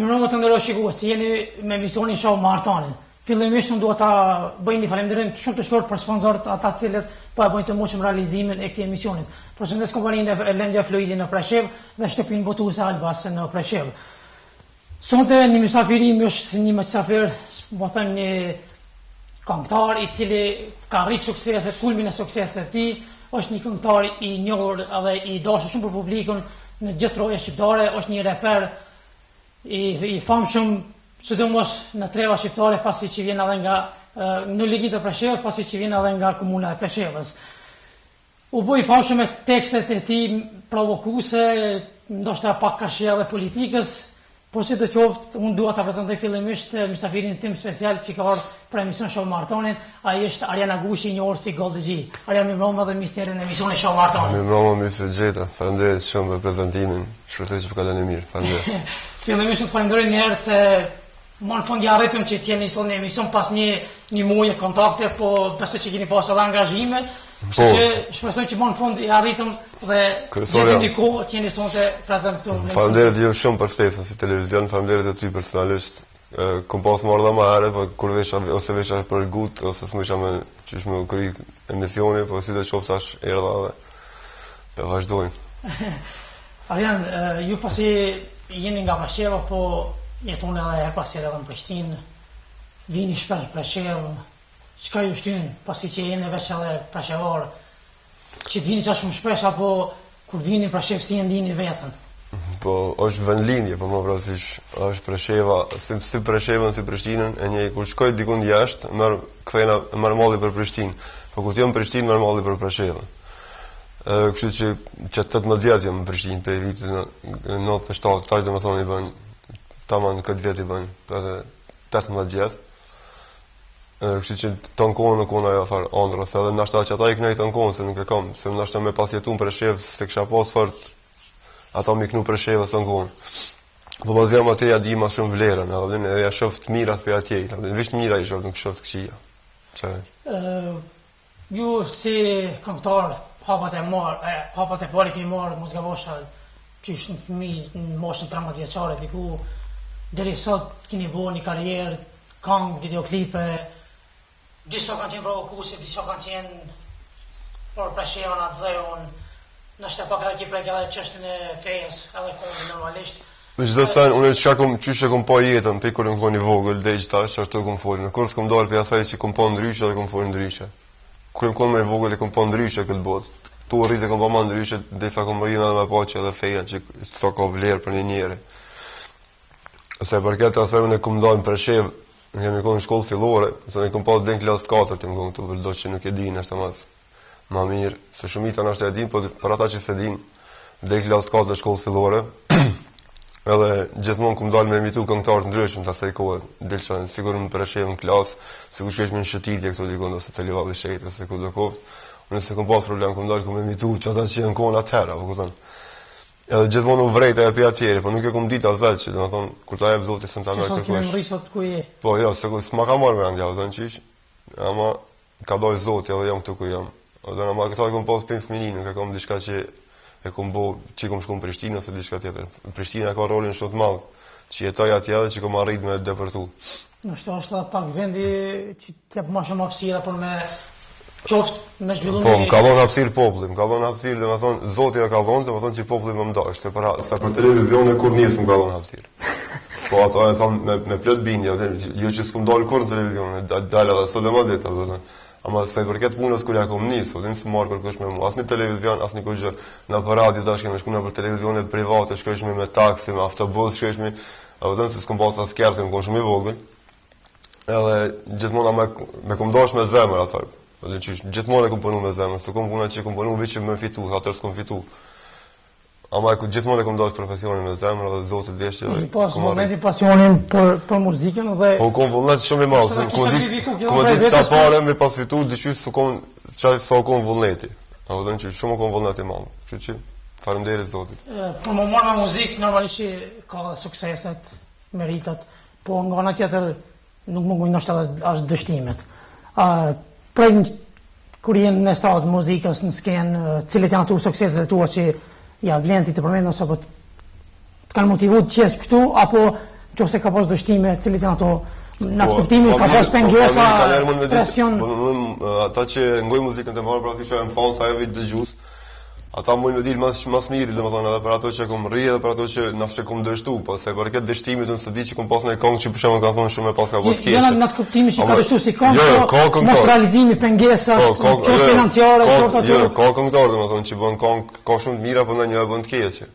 Mirëmbrëma të nderuar shikues, si jeni me emisionin Show Martonin. Fillimisht unë dua ta bëj një falënderim shumë të shkurt për sponsorët ata të cilët po e bëjnë të mundshëm realizimin e këtij emisioni. Përshëndes kompaninë e Lendja Fluidi në Preshev dhe shtëpinë botuese Albas në Preshev. Sonte një mysafir im është një mysafir, po them një këngëtar i cili ka rritë sukseset, kulmin e suksesit të tij, është një këngëtar i njohur edhe i dashur shumë për publikun në gjithë rroja shqiptare, është një reper i famshëm sidomos në treva shqiptare, pasi që vjen edhe nga në ligit të Preshevës, pasi që vjen edhe nga komuna e Preshevës. U bë i famshëm me tekstet e tij provokuese, ndoshta pak kashje edhe politikës, por si të qoftë, unë dua ta prezantoj fillimisht mysafirin tim special që ka ardhur për emision Show Martonin, ai është Arjan Agushi, i njohur si Goldi G. Arjan, mirëmbrëma dhe mirë në emisionin Show Martonin. Mirëmbrëma, mirë se gjeta. Faleminderit shumë për prezantimin. Shpresoj që po kaloni mirë. Faleminderit. Fillimisht falenderoj një herë se më në fund ja arritëm që t'jeni sot në emision pas një muaji kontakte, po besoj që keni pas edhe angazhime. Kështu që shpresoj që më në fund i arritëm dhe gjetëm një kohë t'jeni sot të prezantojmë. Faleminderit ju shumë për ftesën si televizion, faleminderit edhe ty personalisht. Kom pas marrë dhe më herë, po kur vesha për gut ose smuisha me qysh me kry emisioni, po si të qoftë tash erdha dhe vazhdojmë. Arjan, ju pasi jeni nga Presheva, po jetoni edhe her pas herë edhe në Prishtinë, vini shpesh në Preshevë. Çka ju shtyn, pasi që jeni veç edhe preshevar, që të vini qa shumë shpesh, apo kur vini në Preshevë si e ndini veten? Po, është vendlinje, po më vrasish, është Presheva, si Preshevën, si Prishtinën, e një, kur shkoj dikund jashtë, merr malli për Prishtinë, po kur t'jom Prishtinë, merr malli për Preshevën. Kështu që 18 vjet jam në Prishtinë, për vitin 97, tash domethënë i bën tamam këtë vjet i bën, edhe 18 vjet. Kështu që tonkon nuk ona afar ëndra, se edhe ndoshta që ata i kënaqë tonkon se nuk e kam, se ndoshta me pas jetuar në Preshevë se kisha pas fort ata më kënu Preshevë tonkon. Po bazojmë atë ja di më shumë vlerën, edhe ja shoh të mirat për atje, vetëm mira i shoh, nuk shoh të këqija. Çfarë? Ju si këngëtar hapat e parë keni marrë muzikavosha qysh në fëmijë në moshën 13 vjeçare diku deri sot keni bërë një karrierë, këngë, videoklipe, disa kanë qenë provokuese, disa kanë qenë për Preshevën atë dheun, nështë pak edhe ki prek edhe çështën e fejes, edhe këngë normalisht. Me çdo sen, unë qysh e kom pa jetën, pe kur kom qenë i vogël, deri tash ashtu kom folur. Në kur s'kom dalë për asaj që kom pa ndryshe dhe kom folur ndryshe. Kur kom më i vogël e kom pa ndryshe këtë botë. Tu rritë kom pa më ndryshe, derisa kom rrinë edhe me paqe edhe feja që sa ka vlerë për një njeri. Se për këtë asaj unë kom dalë në Preshevë, kemi qenë në shkollë fillore, se ne kom pa dën klasë 4 të më këtu, do që nuk e dinë ashtu më mirë, se shumica nështë e dinë, po për ata që se dinë, dën klasë 4 shkollë fillore. Edhe gjithmonë kom dalë me imitu këngëtar të ndryshëm të asaj kohe, delçan sigur në Preshevë në klasë, sikur që me në shëtitje këto dikon ose te Livavi Shejt ose ku do koft. Unë se kom pas problem, kom dalë kom imitu që ata që janë kohën atëherë, apo kupton. Edhe gjithmonë u vrejta e pi atjeri, po nuk e kom ditë as vetë që domethënë kur ta jep Zoti se ta merr kërkosh. Sot sot ku je? Po jo, se s'ma ka marrë mend ja, domethënë qish. Ama ka dojë Zoti edhe jam këtu ku jam. Edhe ama këta kom pas për fëmijë, nuk e kam diçka që e kom bë, që kom shkuar në Prishtinë ose diçka tjetër. Prishtina ka rolin shumë të madh, që jetoj atje dhe që kom arrit me depërtu. Nështë është edhe pak vendi që t'jep më shumë hapësira për me qoftë me zhvillimin. Po, më ka dhënë hapësirë populli, më ka dhënë hapësirë, domethënë Zoti e ka dhënë, domethënë që populli më dashte, sa për televizion e kur nis më ka dhënë hapësirë. Po ato e thonë me plot bindje, jo që s'kum dalë kur në televizion, dalë edhe sot më ditë, domethënë. Ama sa i përket punës kur ja kom nis, po din s'morr kërkosh me mua, as në televizion, as në gjë. Në radio tash kemë shkuar për televizione private, shkojmë me taksi, me autobus, shkojmë, apo don se s'kom pas as kërcë, më kon shumë i vogël. Edhe gjithmonë me kom dash me zemër atë. Po din çish, gjithmonë e kom punuar me zemër, s'kom puna që kom punuar vetëm me fitu, atë s'kom fitu. Ama gjithmonë e kom dash profesionin me zemër dhe Zoti dëshë edhe. Pas momenti pasionin për muzikën dhe po kom vullnet shumë i madh, kom ditë sa parë me pas fitu, dyshys s'kom çaj sa kom vullneti. Apo don që shumë kom vullnet i madh. Kështu që faleminderit Zotit. Po më marr me muzikë normalisht ka sukseset, meritat, po nga ana tjetër nuk mungojnë ndoshta as dështimet. Prej kur jenë në stad muzikës në skenë, cilët janë ato sukseset e tua që ja vlen ti të përmend ose po të kanë motivuar të qesh këtu apo nëse ka pas dështime, cilit janë ato në kuptimin ka pas pengesa, presion. Ata që ngojnë muzikën të marrë, praktikisht janë fans ajo vit dëgjues. Ata mund të dilë mas mirë, domethënë edhe për ato që kom rri edhe për ato që na kom dështu, po se për këtë dështimit unë s'e di që kom pas në këngë që për shembull kanë thonë shumë e pas ka vot keq. Jo në atë kuptimin që ka dështuar si këngë, mos realizimi pengesa, çfarë financiare, çfarë ato. Jo, ka këngëtar domethënë që bën këngë, ka shumë të mira, por ndonjëherë bën të keqe.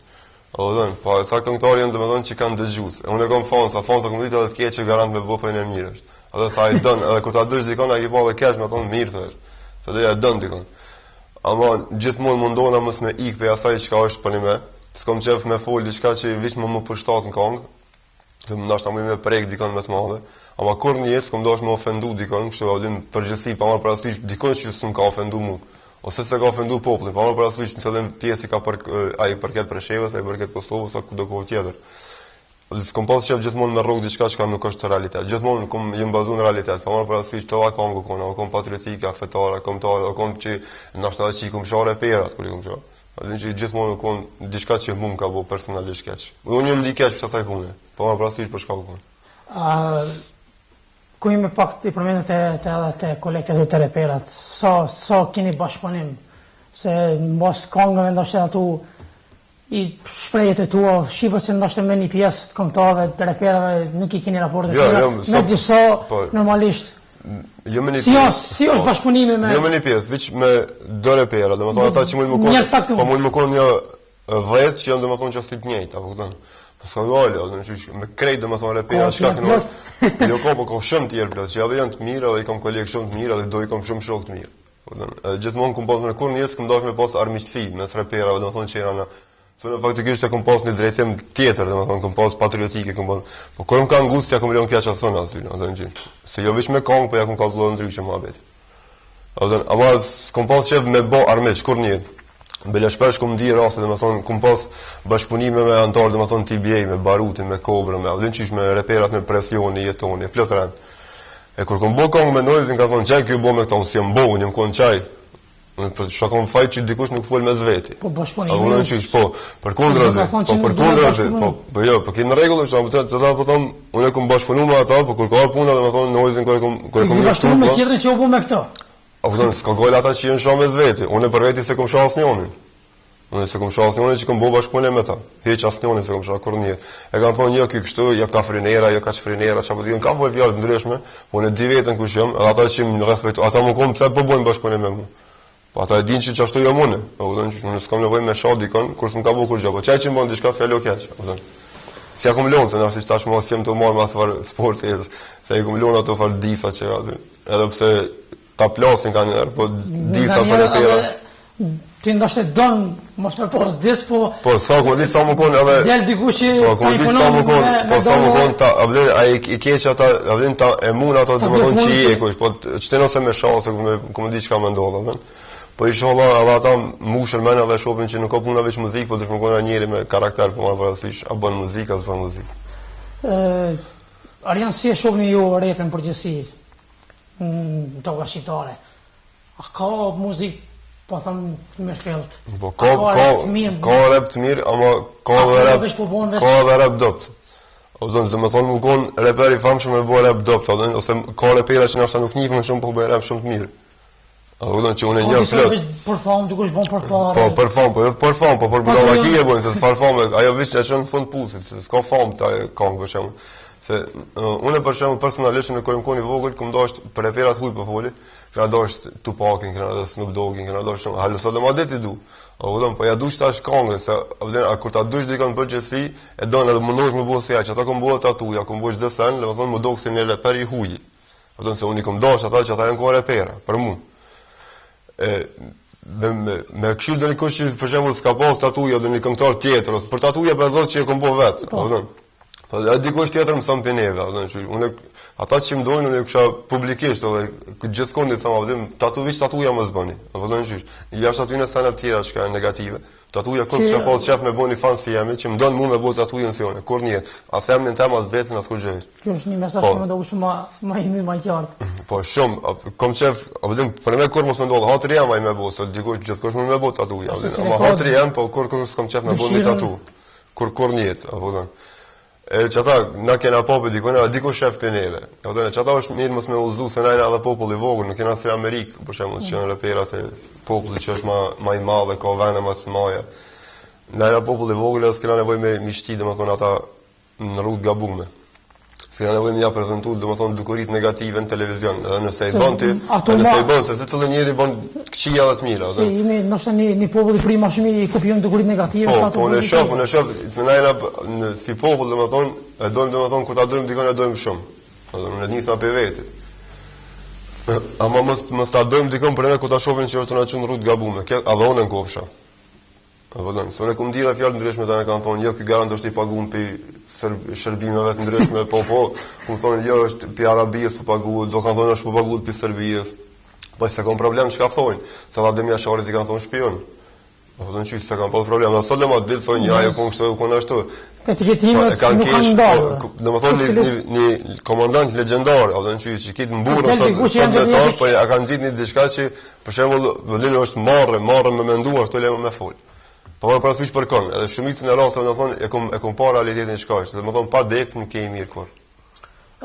Po sa këngëtar janë domethënë që kanë dëgjues. Unë kam fansa kom ditë edhe të keqe garant me bofën e mirë është. Edhe sa i don, edhe kur ta dësh dikon ai po edhe keq me thonë mirë thosh. Se do ja don dikon. Ama gjithmonë mundohna mos me ik për asaj çka është për me. S'kam qef me fol diçka që veç më përshtat në këngë. Të më ndoshta më prek dikon më të madhe. Ama kur në jetë s'kam dashur më ofendu dikon, kështu adim përgjithësi pa marrë parasysh dikon që s'm ka ofendu mua. Ose se ka ofendu popullin, pa marrë parasysh nëse edhe pjesë ka ai përket Preshevës, ai përket Kosovës apo kudo kohë tjetër. S'kam pas qef gjithmonë me rrugë diçka që nuk është realitet. Gjithmonë jam bazuar në realitet. Pa marrë parasysh të la këngë kona, o kom patriotike, fetare, kombëtare, o kom që ndoshta që i kom shore perat kur i kom shore. Atë që gjithmonë kom diçka që mua ka bëu personalisht keq. Unë jam di keq për sa punë. Pa marrë parasysh për shkak të ku jemi pak të përmendet të kolektet të reperat, sa keni bashkëpunim, se mbas këngëve ndoshta ato i shprehjet e tua, shifët se ndoshta me një pjesë të këngëtarëve të reperave nuk i keni raporte me disa normalisht. Jo me një pjesë. Si është bashkëpunimi me Jo me një pjesë, veç me do repera, domethënë ata që mund më konë, po mund më konë një 10 që janë domethënë që të njëjtë, apo kupton? Sa galo, me krejt domethënë repera çka kanë. Jo po ka shumë të tjerë plot, që edhe janë të mirë, edhe i kam kolegë shumë të mirë, edhe do i kam shumë shok të mirë. Gjithmonë kam pasur kur në jetë kam dashur me pas armiqësi mes reperave, domethënë që janë se faktikisht kam pas një drejtim tjetër, domethënë kam pas patriotike, kam pas. Po kur kam angustia kam lënë kjaç atë aty, domethënë që se jo vetëm me këngë, po ja kam kalluar ndryshe mohabet. Ama s'kam pas çef me bë armiq kur në jetë. Bela shpesh kum di raste domethënë kum pas bashkëpunime me anëtar domethënë TBA me Barutin, me Kobrën, me Avdinqish me reperat me presioni jetoni, plot ran. E kur kum bë këngë me Noizin ka thonë çaj kjo bë me këto, si jam bë, unë jam kon çaj. Unë për shkakun fajt që dikush nuk fol me zveti. Po bashkëpunimi. Unë çish po, përkundrazi, po jo, po në rregull është, apo të po them, unë kum bashkëpunuar me ata, po kur ka puna domethënë Noizin kur kum bashkëpunuar me tjetrin që u bë me këto. Apo thonë s'ka gol ata që janë shoh me zveti. Unë për veti se kum shoh asnjënin. Unë se kum shoh asnjënin që kum bë bashkëpunim me ta. Hiç asnjënin se kum shoh kur një. E kanë thonë jo ky kështu, jo ka frenera, jo ka çfrenera, çapo diun ka vol fjalë ndryshme. Unë di vetën kush jam, edhe ata që më respektojnë, ata më kum pse po bojnë bashkëpunim me mua. Po ata e dinë që çashtu jam unë. Apo thonë që unë s'kam nevojë me shoh dikon kur s'm ka bëu kur gjë. Po çaj që bën diçka fjalo keq. Apo thonë. Si ja kum lënë se nash tash mos jem të marr me asfar sporti, se i kum lënë ato fal disa që aty. Edhe pse ta plasin kanë njerë, po disa për repera. Ti ndoshta don mos me pas dis, po sa ku di sa më kon edhe del dikush që po di sa më kon, po sa më kon ta ai i keq ata avin ta e mun ato domethënë që i kush, po çten ose me shanse ku më di çka më ndodh atë. Po inshallah edhe ata mushën më edhe shohin që nuk ka punë veç muzikë, po dëshmon kanë njëri me karakter, po marr parasysh a bën muzikë as bën muzikë. Arjan si e shohni ju repin përgjithësi? Toka shqiptare. A ka muzikë, po thëmë me shkelt? Po ka rap të mirë, ama ka dhe rap dopt. Ose dhe me thonë më konë reper i famshëm me bo rap dopt, ose ka repera që nështë nuk njifën shumë, po bëj rap shumë të mirë. Ose që unë e një plot. Për famë, dikush bon për famë. Po për famë, po për budallaki e bojnë, se s'far famë, ajo vishë që e qënë fund pusit, se s'ka famë të kongë për shemë. Se unë për shembull personalisht në kur më koni vogël, kum dashur për reperat huj po foli, këna dashur Tupakin, këna dashur Snoop Doggin, këna dashur Hallo Sodomadeti du. Po ja dush tash këngën se kur ta dush dikon përgjithësi, e don edhe mundohesh më bëu si aq, ata kum bëu tatuja, kum bëu çdo sen, domethënë më doksin në reper i huj. Do të thonë se unë kum dash ata që ata janë kohë repera, për mua. Me këshill doni kush që për shembull s'ka pas tatuja do një këngëtar tjetër, ose për tatuja për thotë që e kum bëu vet, po dhe dikush tjetër më thon pineve, unë ata që më dojnë unë kisha publikisht edhe gjithkohë i them tatuja mos bëni. Jashtë aty në sana të tjera që kanë negative. Tatuja kur s'ka pas shef me bëni fan si jemi, që më don mua me bëu tatujën si unë. Kur një, as emrin tem as vetën as kur gjë. Kjo është një mesazh që më do shumë më i mirë më i qartë. Po shumë, kom shef, për me kur mos më ndodh hatri jam ai me bëu, se dikush gjithkohë më bëu tatuja. Ama hatri jam, po kur s'kam shef me bëni tatu. Kur një, apo E që ata, na kena popë dikojnë, diko shef për neve. Që ata është mirë mos me uzu, se na jena edhe populli vogël, nuk kena si Amerikë, për shembull, që janë reperat e populli që është ma i madhe, ka vene ma të maja. Na jena populli vogël, edhe s'kena nevoj me shti, domethënë ata në rrugë gabume. S'kena nevoj me ja prezentu, domethënë dukurit negative në televizion, edhe nëse i bën ti, nëse i bën, se secili njeri bën këqija dhe të mira. Se jemi ndoshta një popull i frikë më shumë i kopjon dukurit negative sa të. Po ne shoh, se na jena si popull domethënë, e dojmë domethënë kur ta dojmë dikon e dojmë shumë. Domethënë ne nisma pe vetit. Ama mos ta dojmë dikon për ne kur ta shohin që është na çon rrugë gabume. Kjo avonën kofsha. Apo don, se ne kum dira fjalë ndryshme tani kanë thonë, jo ky garant është i paguar për shërbimeve të ndryshme, po, kum thonë jo është pi Arabisë po paguar, do kanë thonë është po paguar pi Serbisë. Po se kanë problem çka thonë, se Vladimir Sharit i kanë thonë shpion. Apo don çu se kanë pas problem, sot le më ditë thonë ja ajo kon ashtu. Etiketimet nuk kanë ndarë. Domethënë një komandant legjendar, apo don çu që kit mburr sot, po ja kanë gjetur diçka që për shembull Vladimir është marrë me menduar, ashtu le më fol. Po para sfiq për kënd, edhe shumicën e rasteve domethënë e kom pa realitetin çka është, domethënë pa dek nuk ke mirë kur.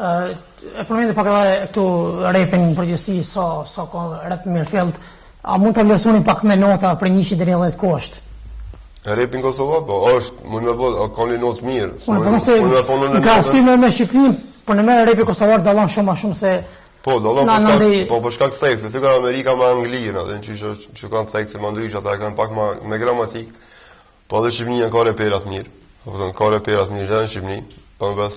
E përmendë pak edhe këtu rapin në përgjithësi sa ka rap Mirfeld, a mund ta vlerësoni pak me nota për 1 deri në 10 kusht? Rapin Kosovë, po është, mund të bëj ka një notë mirë. Mund të thonë në krahasim me Shqipërinë, por në rapi kosovar dallon shumë më shumë se po, dallon për shkak të thekstit, si ka Amerika me Anglinë, edhe që kanë thekse më ndryshe, ata kanë pak me gramatik. Po edhe Shqipënia ka repera të mirë. Domethënë ka repera të mirë në Shqipëni. Po më pas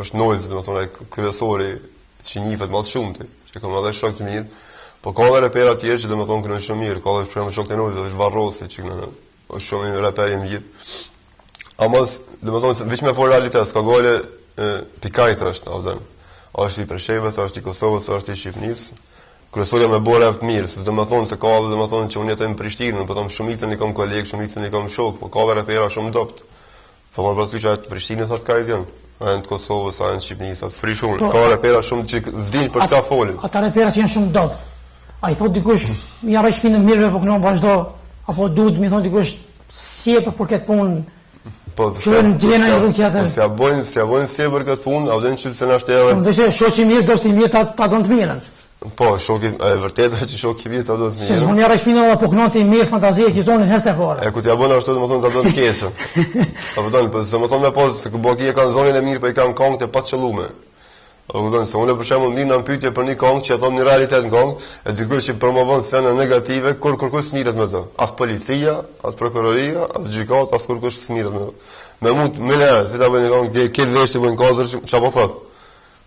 është nojë, domethënë kryesori që njihet më shumë ti, që ka edhe shok të mirë. Po ka edhe repera të tjerë që domethënë kanë shumë mirë, ka edhe për shembull shok të nojës, është Varrosi që është shumë i reper i mirë. Amos domethënë veç me for realitet, ka gole pikajt është, domethënë. Është i Preshevës, është i Kosovës, është i Shqipënisë. Kryesorja me bora të mirë, se domethënë se ka edhe domethënë që unë jetoj në Prishtinë, po them shumicën i kam koleg, shumicën i kam shok, po ka repera shumë dopt. Po më pas që atë Prishtinë sa të ka janë, në Kosovë sa në Shqipëri sa të frishun. Ka repera shumë që s'din për çka folin. Ata repera që janë shumë dopt. Ai thot dikush, ja rrej shpinën mirë, po kënon vazhdo, apo duhet më thon dikush si e për këtë punë. Po se gjena në rrugë atë. Se ja bojnë si për këtë punë, a vjen që se na shtjellën. Do të thotë shoqi mirë, do të mirë ta don të mirën. Po, shoki e vërtetë që shoki i mirë ta do të mirë. Se zgjoni rrej shpinën apo kënonti mirë fantazi e kizonin heste fare. E ku t'ia bën ashtu domethënë ta do të keqën. Apo don, po domethënë me pas se boki e kanë zonën e mirë, po i kanë këngët e pa çellume. Apo don, se unë për shembull mirë në pyetje për një këngë që thon në realitet në këngë, e dikush që promovon scenë negative, kur kërkosh smiret me to. As policia, as prokuroria, as gjykat, as kërkosh smiret me to. Me mund me lërë, si ta bëjnë këngë, ke vesh të bëjnë kozër, çfarë po thot?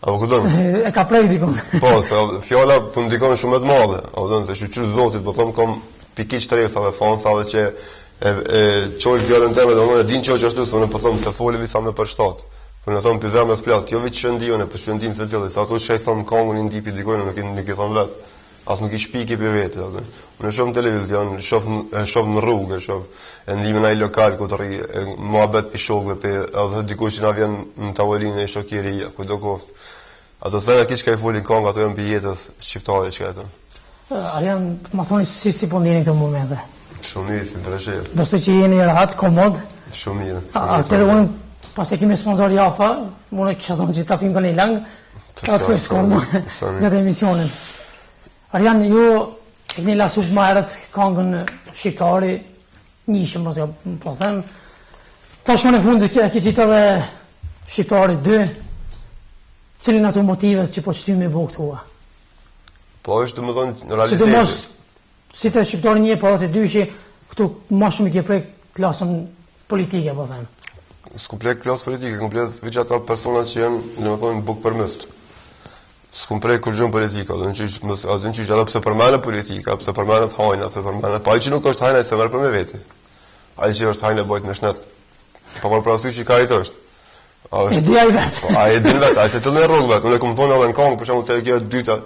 Apo kupton? E ka prej dikon. Po, se fjala po ndikon shumë të madhe. Apo don se shqyr Zotit, po them kom pikë shtresa dhe fansave që e çoj fjalën tëme, domethënë din çoj ashtu, se unë po them se folëvi sa më për shtat. Po në thon pizza me splas, jo vetë shëndion, po shëndim se cilë, sa ato shej thon kongën i ndipi dikojnë, nuk i thon vet. As nuk i shpiki për vetë, apo. Unë shoh në televizion, shoh në rrugë, shoh e ndihmën ai lokal ku të rri, muhabet pi shokëve, pe edhe dikush që na vjen në tavolinë e shoqëria, ku do koft. Ato thënë kish ka i folin kong, ato janë bijetës shqiptare që ato. Arian, më thoni si po ndjeni këto momente? Shumë mirë, si ndryshe. Do të që jeni rahat, komod? Shumë mirë. Atëherë unë pas e kemi sponsor Jafa, unë kisha thonë që tapim kanë i lang, ta të preskomu gjatë emisionin. Arian, ju e keni lasu më herët këngën shqiptari, njishëm, po them, tash më në fund e ke qitave shqiptari 2, cilin ato motivet që po shtymi bëk tua? Po është domethënë në realitet. Sidomos si të shqiptari 1 po të 2 që këtu më shumë i ke prek klasën politike, po them. S'ku prek klasë politike, komplet veç ata persona që janë, domethënë buk përmëst. S'ku prek kur gjën politika, do të thonë që ata pse përmendën politika, pse përmendën hajna, pse përmendën, po ai që nuk është hajna se merr për me veti. Ai që është hajna bëhet me shnet. Po më parasysh që ka i është. E di ai vet. Po ai din vet, ai se të në rrugë vet. Unë kam thonë edhe në këngë, për shembull te kjo e dyta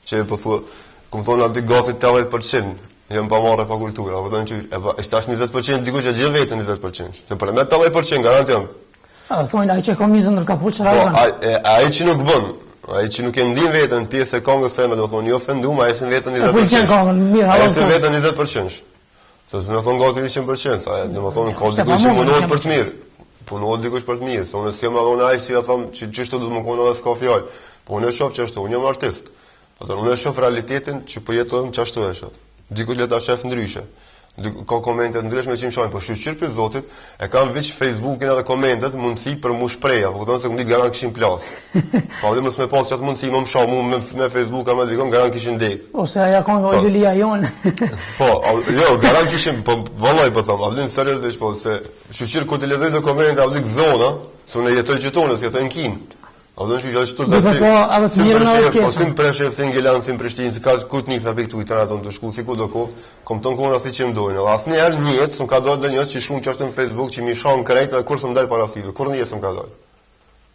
që po thua, kam thonë aty gati 80%. Jam pa marrë pa kulturë, apo thonë që është tash 20% dikush e gjel vetën 20%. Se për me 80% garantojm. Thonë ai që ka mizën në kapuçë ra. Ai që nuk bën, ai që nuk e ndin vetën pjesë e këngës tëme, do thonë jo ofenduam, ai është vetën 20%. Po çan këngën mirë, ai është vetën 20%. Se do të thonë gati 100%, sa do të thonë ka dikush që mundohet për të mirë. punohet dikush për të mirë, se unë s'jam avon ai si ja them që çështë do të më kono edhe s'ka fjalë. Po unë e shoh që ashtu, unë jam artist. Unë e shoh realitetin që po jetojmë çashtu e shoh. Diku le ta shef ndryshe. Ka komente të ndryshme që më shojnë, po shqyrë për Zotit, e kam veç Facebookin edhe komentet mundësi për mu shpreja, po këtonë se këmë ditë garan këshin plas. Pa dhe mësë me pas që atë mundësi më shoh mu me Facebook, a me dikon, garan kishin dek. Ose aja kanë nga Julia jonë. Po, jo, garan kishin, po vallaj po thamë, avdin seriozisht, po se shqyrë ku të lezoj dhe komente, avdik zona, se unë jetoj qëtonë, se jetoj në Kinë. A do të shkoj ashtu po sim preshë se Ngelan sim Prishtinë, ka kut nis apo këtu i tanaton të shku siku do kof, kompton kona si që mdojnë. Asnjëherë njet, s'm ka dalë ndonjë që shumë që është në Facebook që më shon krejt edhe kur s'm dal para five. Kur njet s'm ka dalë.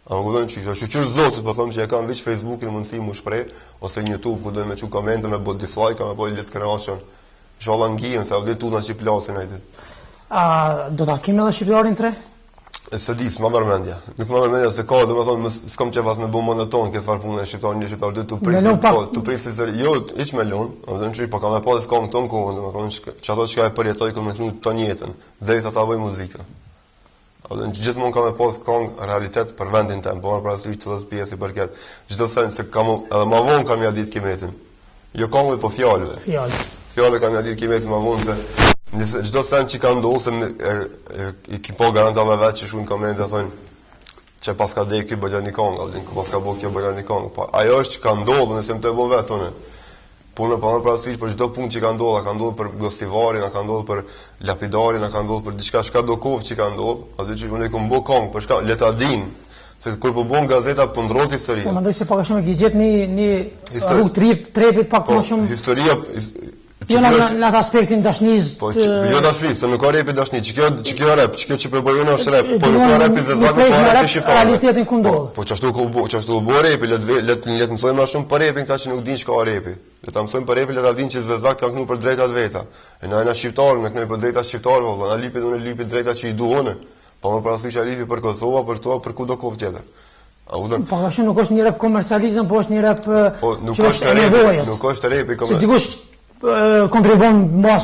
A më kujton çish, ashtu që Zotit po them që e kam veç Facebookin mundësi më shpreh ose në YouTube ku do të më çu komente me bot dislike apo let kreacion. Inshallah ngjihen se atë tuna që plasin ai dit. A do ta kemi edhe shqiptarin 3? Se dis, më mërmendja. Nuk më mërmendja se ka, domethënë s'kam çe pas me bë monoton këtë farë punë shqiptar do të prit. Po, të prisë se jo, hiç me lon, domethënë po kam pas këngë ton kohën, domethënë çato që e përjetoj kur më thon ton jetën, derisa ta voj muzikën. Domethënë gjithmonë kam pas këngë realitet për vendin tim, po pra sy çdo pjesë i përket. Çdo sen se kam edhe më vonë kam ja ditë kimetin. Jo këngë po fjalëve. Fjalë kam ja ditë kimetin më vonë se nëse çdo sen që ka ndodhur se i ki po garantova vetë që shumë komente thonë që pas ka dhe ky bëjani këngë, apo ku pas ka bëu kjo bëjani këngë. Po ajo është që ka ndodhur nëse më të bëu vetë thonë. Punë pa më parasysh për çdo punë që ka ndodhur për gostivarin, ka ndodhur për lapidarin, ka ndodhur për diçka çka do kovë që ka ndodhur, atë që unë kam bëu këngë për shkak le ta din. Se kur po bën gazeta po ndrot historia. Po mendoj se pak a shumë gjet një rrugë trepit pak më shumë. Historia jo në atë aspektin dashnisë. Po jo dashnisë, se nuk ka repi dashni. Ç'kjo rap, ç'kjo po bëjnë është rap, po nuk ka repi se zak po rap shqiptar. Realitetin ku ndodh. Po çashtu u bë repi, le të mësojmë më shumë për repin këta që nuk dinë ç'ka repi. Le ta mësojmë për repin, le ta dinë që zak ka kënu për drejtat veta. E na shqiptarë, ne kënu për drejtat shqiptarëve, valla, na lipit unë lipit drejtat që i duonë. Po më parasysh ai lipi për Kosovë, për to, për kudo kohë tjetër. Po ashtu nuk është një rap komercializëm, po është një rap po nuk është repi, nuk është repi komercializëm. Kontribon mos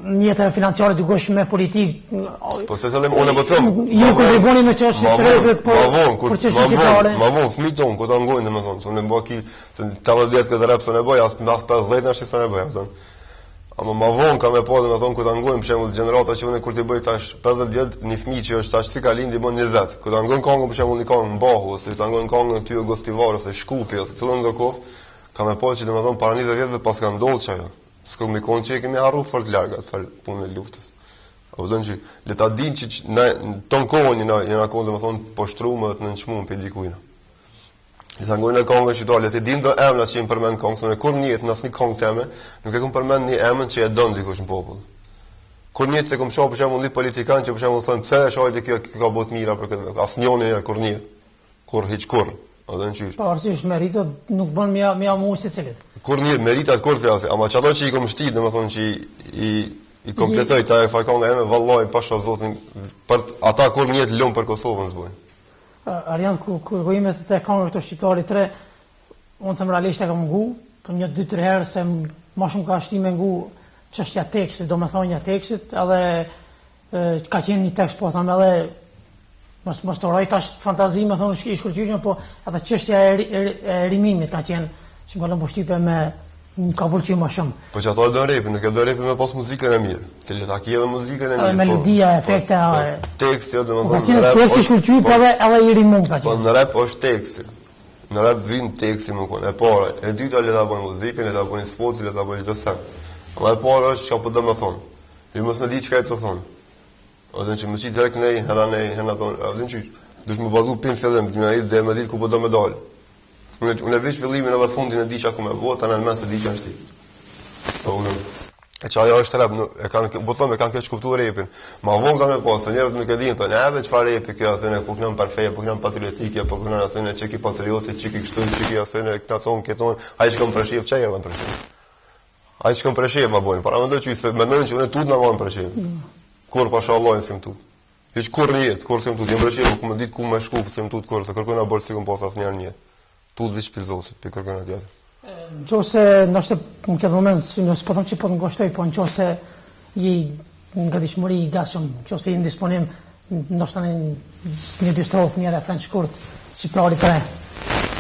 mjete financiare dikush me politikë. Po se thëllem unë po them. Jo kontriboni me çështje trepit, po për çështje shqiptare. Ma vonë fëmijët tonë ku ta ngojnë domethënë, se unë mbaj ki se 80 këtë rap sonë bëj, as 50 na sonë bëj, thonë. Ama ma vonë kam e po domethënë ku ta ngojmë për shembull gjenerata që unë kur ti bëj tash 50 vjet një fëmijë që është tash si ka lindi bën 20. Ku ta ngojnë këngën për shembull një këngë mbahu ose ta ngojnë këngën ty gostivar ose shkupi ose çdo ndonjë kam e po që domethënë para 20 vjetëve pas ka ndodhur çajo. S'ka më kon që kemi harruar fort larg atë punën e luftës. O dhënë që le ta dinë që në ton kohën në kohë domethënë po shtrumë në çmum pe dikujt. Le ta ngojnë këngë që do le të dinë do emrat që i përmend këngën, kur në jetë asnjë këngë teme, nuk e kam përmend një emër që e don dikush në popull. Kur në jetë kam shoh për shembull një politikan që për shembull thonë pse e shohit kjo ka bëu të mira për këtë, asnjëri kur në jetë. Kur hiç kur. Pavarësisht meritat nuk bën mja musi cilit. Kur një meritat kur thjesht, ama çato që i kom shtit, domethënë që i kompletoj ta e fakon nga emri vallai pasha Zotin për ata kur një lum për Kosovën zbojnë. Arian kur vojmë të këngë këto shqiptari 3, unë them realisht e kam ngu, për një 2-3 herë se më shumë ka shtime ngu çështja tekstit, domethënia tekstit, edhe ka qenë një tekst po them edhe mos të roj tash fantazi më thonë i shkëlqyeshëm, po edhe çështja e rimimit ka qenë që më lëm përshtypje me ka pëlqyer më shumë. Po që ato do repin, nuk e do repin me pas muzikën e mirë. Ti le ta kieve muzikën e mirë. Melodia, efekte, teksti, domethënë. Ka qenë teksti shkëlqyer, po edhe i rimum ka qenë. Po në rap është teksti. Në rap vin teksti më kon. E para, e dyta le ta bëjmë muzikën, le ta bëjmë spotin, le ta bëjmë çdo sa. Ama e para është çfarë po do të thonë. Ju mos më di çka të thonë. Ose që më si direkt nei, hela ton, atë që duhet më bazu pin fillim, më ai dhe më di ku po do më dal. Unë veç fillimin edhe fundin e di çka ku më bëu, tani më se di çka është. Po unë e çaja është rap, e kanë po thonë kanë këtë kuptuar repin. Ma vonë kanë pas, njerëz nuk e dinë tonë, a vetë çfarë repi kjo, se ne po kënam parfej, po kënam patriotike, po kënam asë ne çeki patriotë, çeki kështu, çeki asë ne këta thon këton, ai që kam prashëv çaja kam prashëv. Ai që kam prashëv ma bojnë, para mendoj që se mendojnë që unë tut na vën prashëv. Kur pasha Allahin sim tut. Hiç kur në jetë, kur sim tut, jam prashëv, ku më dit ku më shku sim tut kur, se kërkojna bërë si kum pas asnjëherë në jetë. Tut veç për Zotit, për kërkojna tjetër. Nëse ndoshta në këtë moment, nëse po them që po të ngoshtoj, po nëse i nga dishmëri i gatshëm, nëse i disponim ndoshta një dy strofë një refren shkurt, shqiptari 3.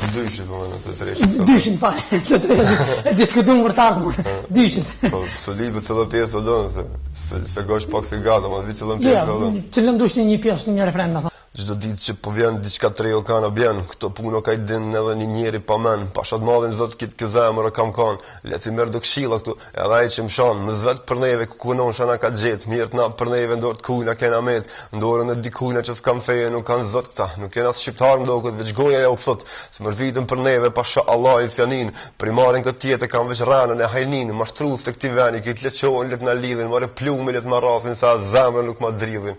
Dyshit, në të treshit. Dyshin, fare, të treshit. Diskutum për tartë, dyshit. Po, së libë cëllë pjesë o dënë, se gosh pak se gata, ma vi cëllën pjesë o dënë. Cëllën dush një pjesë, një refren, me thonë. Çdo ditë që po vjen diçka tre o kanë bjen, këto puno ka i din edhe një njeri pa men, pashat madhin zot kit këzemër kam kanë, le ti merr do këshilla këtu, edhe ai që më shon, më zvet për neve ku kunon shana ka xhet, mirë na për neve ndor të kujna kena met, ndorën e dikujna që s'kam feje, nuk kanë zot këta, nuk kena shqiptar mdokët, veç goja ja u thot, se mërzitën për neve pasha Allah i sjanin, primarin këtë tjetë kam veç ranën e hajnin, mashtrues të këtij veni, kit le çon, le të na lidhin, more plumë le të ma rrasin sa zemrën nuk ma dridhin.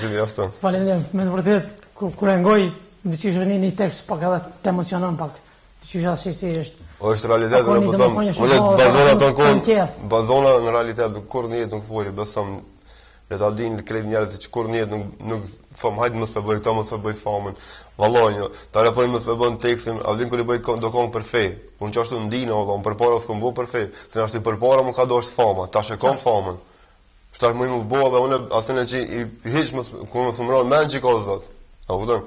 Faleminderit, me të vërtet, kur e ngoj, diçish vjen një tekst pak edhe të emocionon pak. Diçish asi si është. O është realitet, unë po them, unë bazona ton kon, bazona në realitet kur në jetë nuk foli, besom le ta dinë krejt njerëzit që kur në jetë nuk thom hajde mos po bëj këto, mos po bëj famën. Vallai, telefoni mos po bën tekstin, a vjen kur i bëj do kon për fe. Unë çashtu ndinë, valla, përpara s'kom bë për fe, se na është përpara më ka dosh fama, tash e kam famën. Shtak më bëu dhe unë asnjë që i hiç mos ku mos më rron mend që ka zot. A kupton?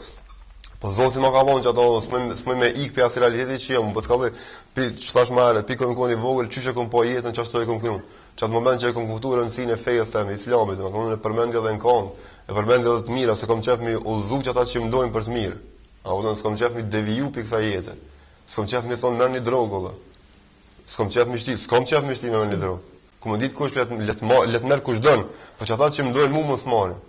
Po zoti më ka vonë që ato s'më me ik pe as realiteti që jam, po të kallë pi ç'thash më herë, pikën koni vogël, çysh e kom po jetën, çfarë e kom këtu. Çat moment që e kom kuptuar rëndësinë e fesë të Islamit, domethënë në përmendje edhe në kon, e përmendje edhe të mira, se kom qef mi udhëzu që ata që më dojnë për të mirë. A kupton, s'kom qef mi deviju pi kësaj jete. S'kom qef mi thon merrni drogë valla. S'kom qef mi shtit, s'kom qef mi shtit me merrni drogë. Ku më ditë kush let merr kush don, po që ata që më dojnë mua mos marrin.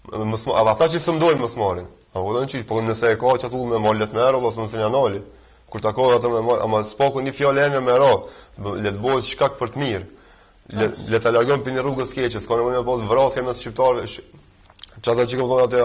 Ata që s'm dojnë mos marrin. A volon që po nëse e ka çatu me mal let merr ose nëse janë anali. Kur takon ata me mal, ama s'po një fjalë eme me ro, let bëhet shkak për të mirë. Le ta largon pini rrugës keqe, s'ka nevojë me bëj vrasje me shqiptarëve. Çata që thonë atë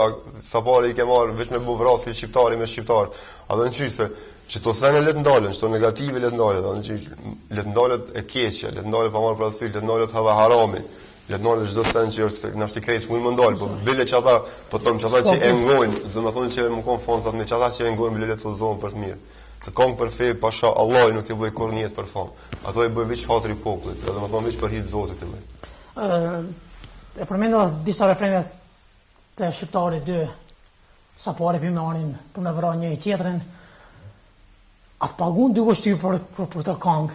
sa parë i ke marr veç me bëj vrasje shqiptari me shqiptar. A do të thënë që to thënë le të ndalen, çto negative le të ndalen, do të thonë le të ndalet e keqja, le të ndalet pa marrë parasysh, le të ndalet hava harami, le të ndalet çdo sen që është na shti krejt shumë më ndal, po bile çata, po them çata që e ngojnë, do të thonë që më kon fondat me çata që e ngojnë le të zonë për të mirë. Të kom për fe pasha Allah nuk e bëj kur njët për fam. Ato e bëj veç hatri popullit, do të thonë veç për hir të Zotit e bëj. E përmenda disa refrene të shqiptarit 2 sa po arrim marrin për me vrarë një tjetrin. A të pagun dy kushty për të kongë?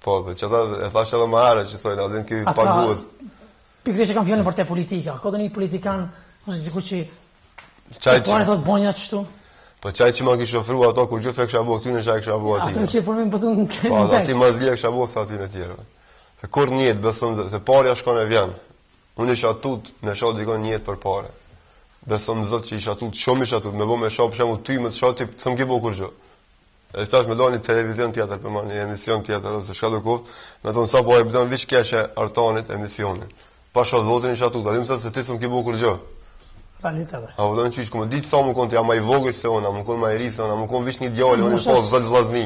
Po, që ata e thash edhe më herë që thojnë, adhin ky paguhet. Pikërisht e kam fjallën për te politika. Ka do një politikan, ose diku që çaj po e thot bonja çështu. Po çaj që më kish ofruar ato kur gjithë kisha bëu këtu në çaj kisha bëu aty. Atë që për më po thon. Po, aty më zgje kisha bëu sa aty në tjerë. Se kur në jetë besom se parja shkon e vjen. Unë isha tut me shoh dikon një jetë për parë. Besom Zot që isha tut, shumë isha tut, me bë me shoh për shembull ty më të shoh ti thëm ke bëu kur gjë. E stash me doni televizion tjetër për një emision tjetër ose çka do kohë, më thon sa po e bën viç keqe artanit emisionin. Pa shoh Zotin isha tut, adim se ti s'm ke bëu kur gjë. Realitet. A vëllon çish ku më ditë sa më kon ti ama i vogël se unë, më kon më i ri se unë, më kon viç një djalë, unë po zot vllazni.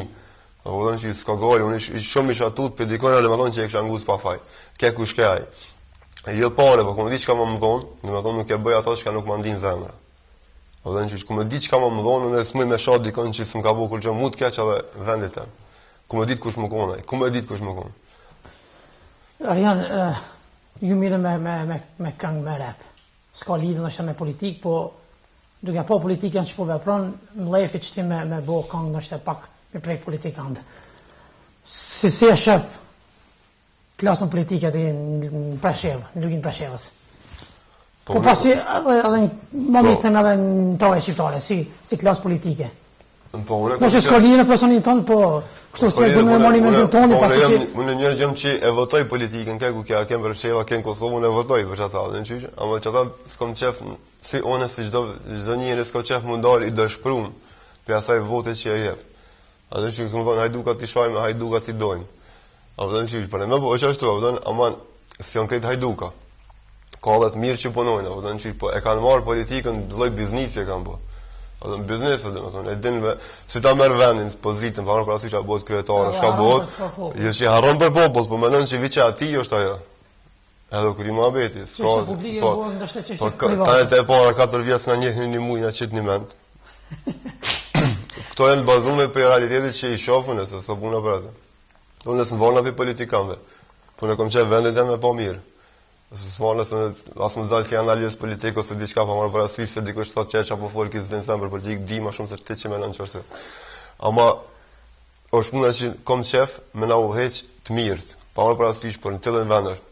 A vëllon çish s'ka gol, unë shumë isha tut, pe dikon ale më thon që e kisha ngus pa faj. Ke kush ke ai? Jo pore, po kom diç çka më von, domethënë nuk e bëj ato çka nuk më ndin zemra. O dhe në që ku më ditë që ka më dhonë, unë e s'mëj me shatë dikon që s'm ka bo kur që mu të keq edhe vendit tem. Ku më ditë kush më konë, ku më ditë kush më konë. Arjan, ju mire me këngë me rap. S'ka lidhë nështë me politik, po duke po politikën që po vepron, më lefi që ti me bo këngë nështë e pak me prej politikantë. Si e shef klasën politike të në Preshevë, në lugin Preshevës. Po pasi edhe në momentin edhe në tore shqiptare, si klasë politike. Nëse s'ka lidhje me personin tonë, po kështu që do më marrim me tonë pasi që unë një gjë që e votoj politikën, ku kem Presheva, kem Kosovën e votoj për çfarë thonë, çish, ama çfarë s'kam qef si unë si çdo njeri s'ka qef më ndal i dëshprum për asaj vote që e jep. Atë që më thonë hajduka ti shojmë, hajduka ti dojmë. A vëdon çish, por më po është ashtu, vëdon, ama s'jon këtë hajduka. Ka edhe të mirë që punojnë, vëdon çish, po e kanë marrë politikën lloj biznesi e kanë bërë. Edhe biznes, domethënë, e din si ta merr vendin, pozitën, pa marrë parasysh apo bëhet kryetar, çka bëhet. Jo që harron për popull, po mendon se viçë aty është ajo. Edhe kur i mohabeti, s'ka publike, po ndoshta çështë private. Tani e para 4 vjet na njehnin një muj na çet një mend. Këto janë bazuar për realitetin që i shohun se sa puna për atë. Unë s'm vona për politikanëve. Po ne kam çe vendet janë më pa mirë. S'mon as më zgjat ke analizë politike ose diçka pa marrë parasysh se dikush thotë çeç apo fol këtë zënë për politikë, di më shumë se ti që mendon çështë. Ama është puna që kom qef me na udhëheq të mirët, pa marrë parasysh për në të lloj vendesh.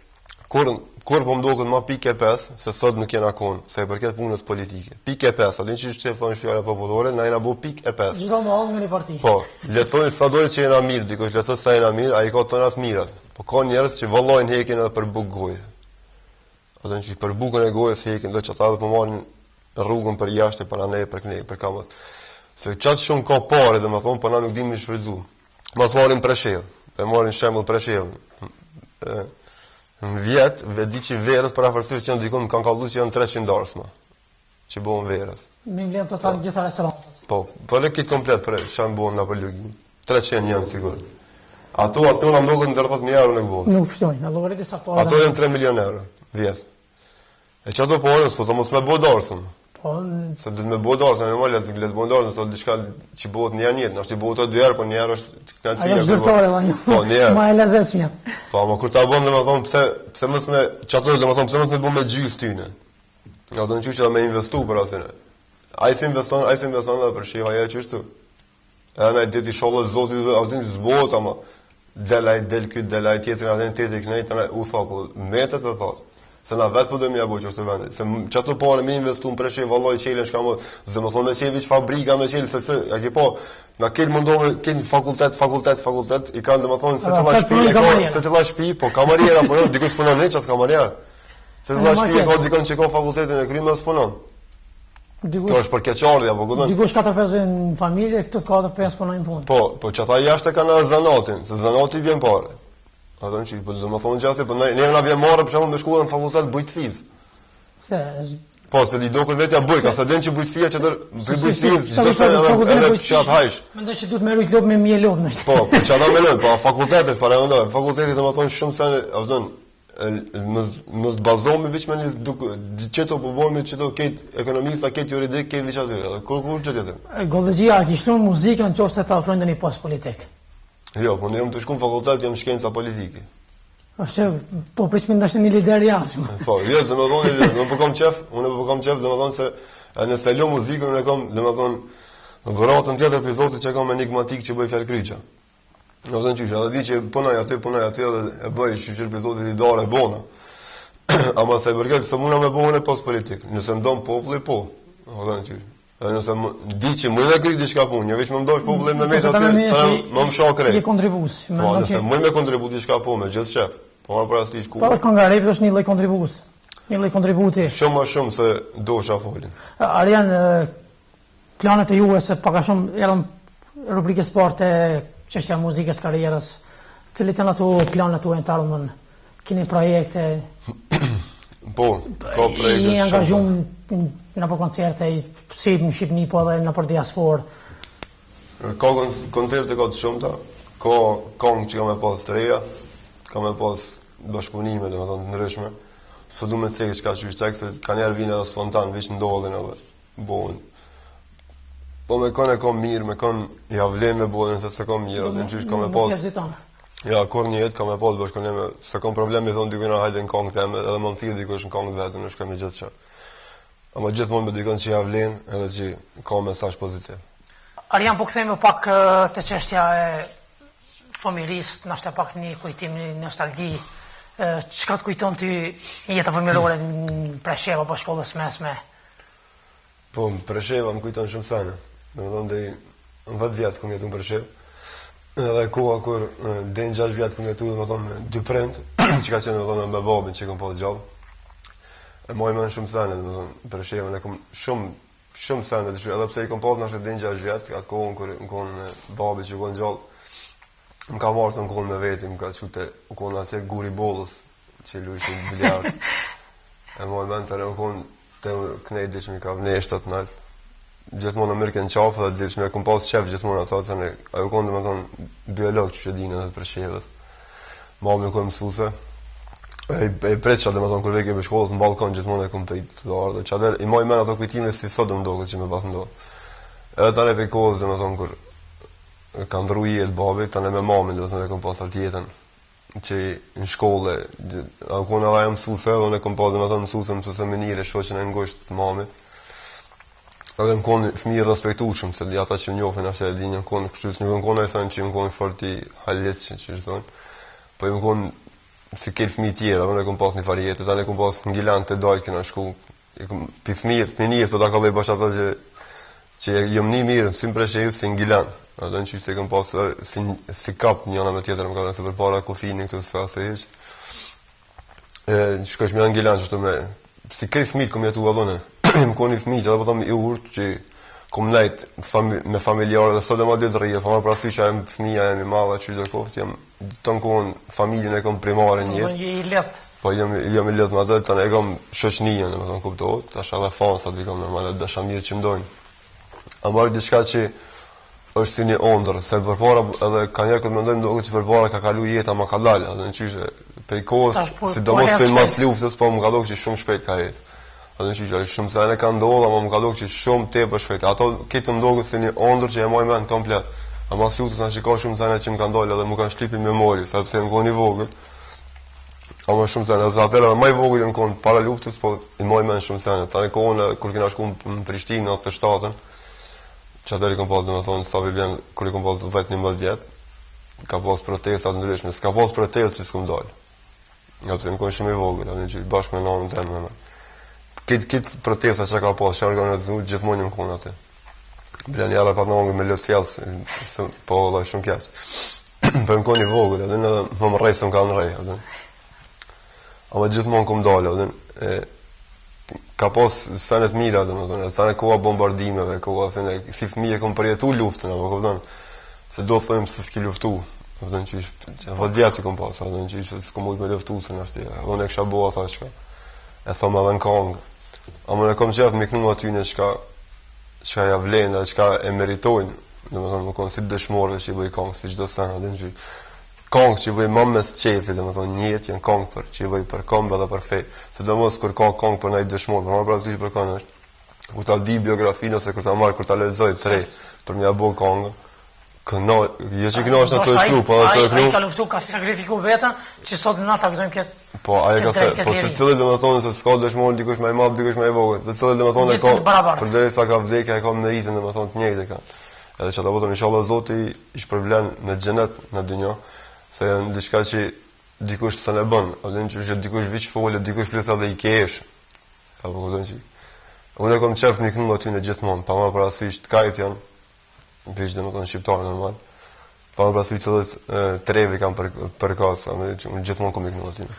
Kur po mdoket më pikë 5, se sot nuk jena kon, se i përket punës politike. Pikë 5, atë që çe thonë fjala popullore, na jena bu pikë 5. Çdo më hall me një parti. Po, le të thonë sa dojë që jena mirë, dikush le të thotë sa jena mirë, ai ka tonat mirat. Po ka njerëz që vallojnë hekin edhe për bukë goje. Atë që për bukën e gojës hekin, do çata po marrin rrugën për jashtë para ne për kamat. Se çat shumë ka parë, domethënë, po na nuk dimë shfrytzu. Mos marrim preshell. E marrin shembull preshell. Në vjet, vedi që verës për afërsisht që ndikon kanë kalluar që janë 300 darsma. Që bëhen verës. Me mbledh total gjitha restorantet. Po le kit komplet për çan bëhen Napologin. 300 janë sigurt. Ato na ndoqën ndër 10.000 euro në botë. Nuk kuptoj, na llogarit sa po. Ato janë 3 milionë euro vjet. E çdo po orës, po mos më bëj darsëm. Po, se do të më bëj darsëm, normal le të bëj darsëm, sot diçka që bëhet një herë, është i bëhet 2 herë, po një herë është kënaqësi. Ajo është dortore vani. Po, një herë. Ma e lezetshme. Po, më kur ta bëm domethënë pse mos më çato domethënë pse mos më bëm me gjys tyne. Ja do të thotë që më investu për atë. Ai si investon edhe për shiva ajo që është. Ana ditë shollë zoti aty zbohet ama del tjetër atë tjetër kënaqë u tha po metet e thot. Se na vetë po do më apo çështë vendi. Se çato parë më investuam për shiva valloj çelën shka më domethënë me çeviç fabrika me çelë se a ke po na kel mundove keni fakultet i kanë domethënë se të lla shtëpi po kamariera po jo diku punon ne ças kamarier. Se të lla shtëpi ka dikon që ka fakultetin e krimit punon. Kjo është për keqardhja, apo kupton? Dikush 4-5 në familje, këto 4-5 punojnë punë. Po çata jashtë kanë zanatin, se zanati vjen parë. Ato që po domethënë gjatë, po ne na vjen marrë për shembull me shkollën në fakultet bujqësisë. Se po se li duket vetja bujka, sa den që bujqësia që bujqësisë çdo sa edhe fshat hajsh. Mendoj se duhet merrit lop me mje lop nëse. Po çana me lop, po fakultetet para mendoj, fakulteti domethënë shumë sa avdon mos bazohemi veç me çeto po bëhemi çeto këtë ekonomista, këtë juridik, këtë veç aty. Kur çdo tjetër. Gollëgjia ka shtuar muzikën nëse ta ofrojnë ndonjë post politik. Jo, po ne jam të shkum fakultet, jam shkenca politike. Ashtu, po prit më ndashni një lider jashtë. Po, jo, domethënë, unë po kam qef, domethënë se nëse lë muzikën unë kam, domethënë vëratën tjetër për zotit që kam enigmatik që bëj fjalë kryqja. Domethënë çish, edhe di që punoj aty edhe e bëj shqyrë për zotit i dorë e bona. Ama sa i përket se mundam me bëhen post politik. Nëse ndon populli po. Domethënë çish. Nëse di që më dhe kri diçka punë, veç më ndosh populli me mes aty, më shoh krejt. Je kontribues. Po, nëse më me kontribut diçka po me gjithë shef. Po marr parasysh ku. Po kongarep është një lloj kontribues. Një lloj kontributi. Shumë më shumë se dosha folin. Arian, planet e juve se pak a shumë erën rubrikës sporte, çështja muzikës, karrierës. Cilat janë ato planet tuaja të ardhmen? Keni projekte? Po, ka projekte. I angazhuar në apo koncerte si në Shqipëri po edhe në për diasporë. Ka koncerte ka të shumta. Ka këngë që kam e pas të reja, kam e pas bashkëpunime domethënë të ndryshme. Sot du me të cekë çka qysh tekste, ka njerë vinë edhe spontan, veç ndodhin edhe bohen. Po me kon e kom mirë, me kon ja vlen me bohen, se kom mirë, dhe në qysh kam e pas. Ja, kur një jetë kam e pas bashkëpunime, se kom problemi thonë dikujna hajde në kongë teme, edhe më më thirë dikush në kongë vetëm, në shkëm i gjithë që. Ama gjithmonë me dikon që ja vlen, edhe që ka mesazh pozitiv. Arian, po kthehemi pak te çështja e fëmijërisë, ndoshta pak një kujtim, një nostalgji. Çka të kujton ty jeta fëmijërore në Presheva apo shkollës mesme? Po, Presheva më kujton shumë sene. Domethënë deri në 10 vjet kam jetuar në Preshevë. Edhe koha kur deri në 6 vjet kam jetuar domethënë me dy prind, që ka qenë domethënë me babën që kam pas gjallë. E moj më shumë sene domethënë Preshevën e kam shumë sene, edhe pse i kam pas deri në 6 vjet, atë kohën kur më konë babi që kam gjallë. Më ka marrë të në konë me veti, më ka qute u konë atë guri bollës që luishin biljard. E mojë men të re, u konë të knejt dhe që mi ka vneshtat në altë. Gjithmonë në mërke në qafë dhe dhe që mi e kom pas qef gjithmonë ato të në, a u konë dhe me thonë biolog që dinë edhe për shevet. Mami u konë mësuse. E pretë që dhe me thonë kur veke për shkollës në balkon gjithmonë e kom pejt të ardhe. Që adher, i mojë men ato kujtime si sot dhe mdo këtë që me pas mdo. Edhe të ne për kohës dhe me thonë kur ka ndru jetë babi, të ne me mamin dhe të ne kom pas atë jetën. që në shkolle, akon edhe ajo mësuese, edhe unë kom pa domethënë mësuese menire, shoqen e ngushtë të mamit. Edhe më konë fëmijë respektueshëm, se ata që më njohin ashtu e dinë, më konë kështu, nuk më konë ai thënë që më konë fort i halec që thon. Po më konë si këtë fëmijë tjerë, unë kom pas një farjetë, tani kom pas në Gilan të dajt këna shku. Pi fëmijët po ta kalloj bash ata që jam një mirë, si mpreshë si në Gilan. Atë që se kom pas si kap një anë me tjetër, më ka thënë se përpara kufinin këtu sa se hiç. Shkosh me Gilan çto me si këtë fëmijë kom jetu vallone. Më koni fëmijë, edhe po them i urt që kom lejt me familjarë dhe sot e ma ditë rrjet, po ma prasy që ajem fëmija e mi madhe që gjithë koft, jam të në kohën familjen e kom primare njët. Po jam i let me atë, tënë e kom shoqnijën, dhe me thonë kuptohet, tash edhe fansat i kom normalet, dasha mirë që mdojnë. A marrë diçka që është si një ondër, se përpara edhe ka njerë këtë mendojnë do që përpara ka kalu jeta ma ka dalë, edhe në qyshe, pe i kohës, sidomos për mas luftës, po më ka do që shumë shpejt ka jetë. Atë që shumë se ne ka ndodhur, ama më ka dhënë që shumë tepër shpejt. Ato këtë më ndodhur si një ëndër që e moj mend komplet. Ama si utës na shikoj shumë se që më kanë dalë edhe më kanë shtypur memori, sepse më qenë i vogël. Ama shumë se edhe atëherë më i vogël më qenë para luftës, po i moj mend shumë se tani kohën kur kena shkuar në Prishtinë në 97-ën. Çfarë kam pas domethënë sa vjen kur i kam pas vetë 11 vjet. Ka pas protesta të ndryshme, s'ka pas protestë që s'kum dalë. Ja pse më qenë shumë i vogël, atë që bashkë me nënën zemrën. Këtë protesta që ka pas, që organizu, gjithmonë një më konë atë. Blen jara pat në angë me lëtë thjellës, po dhe shumë kjaqë. Për më konë një vogër, edhe në më më rejtë se më ka në rejtë. Ama gjithmonë kom dalë, ka pas senet mira, senet koha bombardimeve, koha si fëmije kom përjetu luftën, se do thëjmë se s'ki luftu. Që 10 vjetë kom pas, që s'kom ujtë me luftu, se në ashtë, edhe në kësha bo ata qka. E thoma edhe në kongë. Ama në kom qef me kënu atyne qka ja vlenë dhe qka e meritojnë. Dhe më konë si dëshmorve që i bëj kongë, si qdo sena. Kongë që i bëj më mes qefi, dhe më thonë njët janë kongë për që i bëj për kombe dhe për fej. Se dhe mos kur ka kongë për najtë dëshmorve, ma pra të që për kongë është. Kur ta di biografinë ose kur ta marrë, kur ta lezoj të rej për mja bo kongë. Je që këna është në të e shkru, po dhe të e kru. A i ka luftu, ka sakrifiku vetën, që sot në nata gëzojmë këtë. Po, aje ka se, po se cilët dhe më thonë se s'ka dëshmorë, dikush me i madhë, dikush me i vogët. Dhe cilët dhe më thonë e ka, për deri sa ka vdekja, e ka më meritën dhe më thonë të njëjtë e ka. Edhe që ata votëm, inshallah Zoti i shpërblen me xhenet në dynjë, se janë diçka që dikush s'e bën, edhe që dikush viç folë, dikush plesa dhe i kesh. Ka vëllën që. Unë kam çaf në këmbë aty në gjithmonë, pa më parasysh të kajt janë. Bëj domethënë shqiptar normal. Pa më parasysh edhe trevi kanë për kasë, unë gjithmonë kam këmbë aty.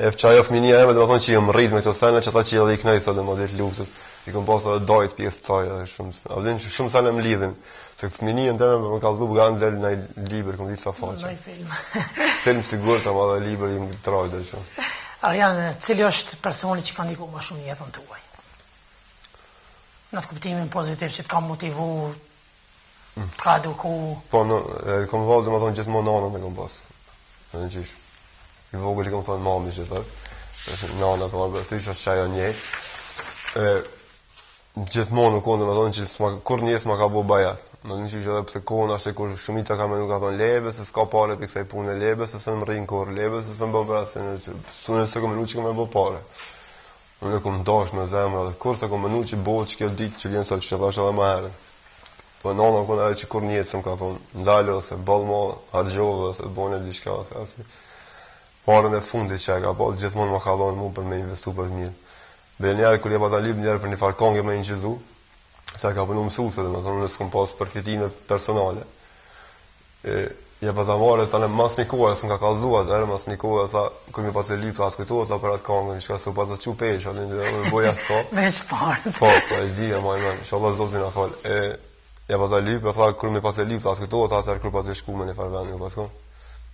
E fçaja fëmia ime domethënë që jam rrit me këto sene, që ata që edhe i knaj sa më det luftës. I kam pasur edhe dajt pjesë të saj edhe shumë. A vjen që shumë sene më lidhin. Se fëmijën tëme më ka dhënë gan del në libër, kom ditë sa faqe. Në film. Film sigurt, ama edhe libër i trajtë kështu. Arjan, cili është personi që ka ndikuar më shumë jetën tuaj? Në të kuptimin pozitiv që të ka motivu, ka eduku. Po, kom vallë domethënë gjithmonë nanën e kom pas. Në qish. I vogël i kom thonë mami që thotë. Është nana të marrë si është çaja një. Gjithmonë në kondë domethënë që kur njes ma ka bëu bajat. Në një që edhe pse kohën ashtë kur shumica ka me nuk ka thonë lebe, se s'ka pare për kësaj punë lebe, se s'në më rrinë kur lebe, se s'në bë pra, se se kom menu që ka me bë pare. Unë e kom dash me zemra dhe kur se kom menu që bo që kjo ditë që vjenë sa që thash edhe ma herën. Po nana më konë edhe që kur njetë që më ka thonë, ndalë ose balë mo, hargjove ose bone diçka, ose parën e fundit që e ka po, gjithmonë më ka dhonë mu për me investu për të mirë. Dhe njerë kër je pa ta lip njerë për një farë kongë me inqizu, se ka punu mësuse dhe më thonë në s'kom pas përfitime personale. Ja pa ta marrë tani mas një kohë, s'm ka kallzuar edhe mas një kohë tha kur më pas e lip as kujtohet sa për atë kongë, diçka se pas të çu pesh, atë boja s'ka. Me çfarë? Po, e di më më, inshallah Zoti na fal. Ja pa ta lip, tha kur më pas e lip as kujtohet as kur pas e shku me në farvend, pas kon.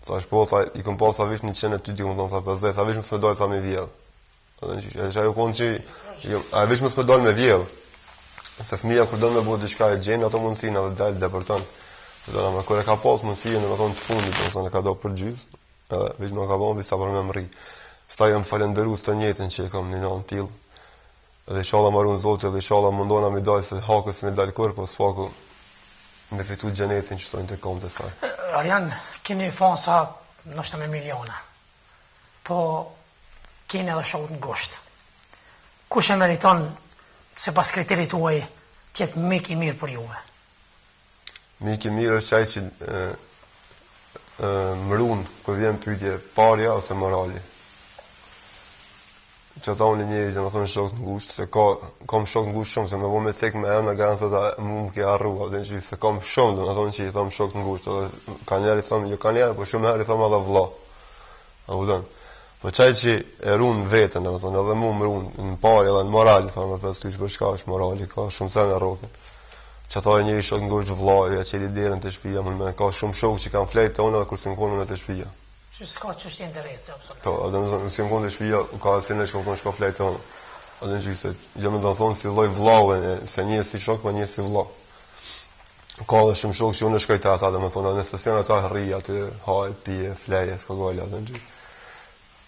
Sa shpo tha i kom pas sa vish 100 ty diku më thon sa 50, sa vish më s'e dal sa me vjedh. Edhe ajo kon që a vish më s'e dal me vjedh. Se fëmija kur do me bëhet diçka e gjen ato mundësinë edhe dal depërton. Do na kur e ka pas mundësinë domethënë të fundit, domethënë e ka do për gjys, edhe vetëm më ka dhënë disa për më mri. Staj jam falendërues të njëjtën që e kam në nan till. Edhe inshallah marrun Zoti dhe inshallah mundona mi dal se hakës me dal kur, po sfaku me fitu xhenetin që thonë të kom të saj. Arjan, keni fansa ndoshta me miliona. po keni edhe shokët në gusht. Kush e meriton, se pas kriterit tuaj, tjetë mik i mirë për juve? Mik i mirë është qaj që mërun, kër vjen pyetje, parja ose morali. Që ta unë njëri që më thonë shok në gusht, se kam shok në gusht shumë, se me bo me cek me emë, nga në thëta mu më ke arrua, dhe në që se kam shumë, dhe më thonë që i thomë shok në gusht, dhe ka njerë i thomë, jo ka njerë, po shumë herë i thomë edhe vla. A u dënë. Po qaj që e runë vetën, dhe më thonë, edhe mu më runë, në pari edhe në moral, ka me pes kysh për shka është morali, ka shumë sen e rokën. Që ta e njëri shok në gusht vla, e qeli derën të shpija, më ka shumë shok që kanë flejt të unë edhe kërë në të shpija. Që s'ka çështje interesi, absolutisht. Po, edhe më thonë, s'kem konë të shpija, ka si në që kom konë shko flejt të unë. Edhe në që se, jo me të thonë si loj vlave, se një si shok, pa një si vla. Ka dhe shumë shok që unë shkoj të ata, dhe me thonë, nëse s'janë ata rri, aty haj, pije, fleje, s'ka gojla, dhe në që.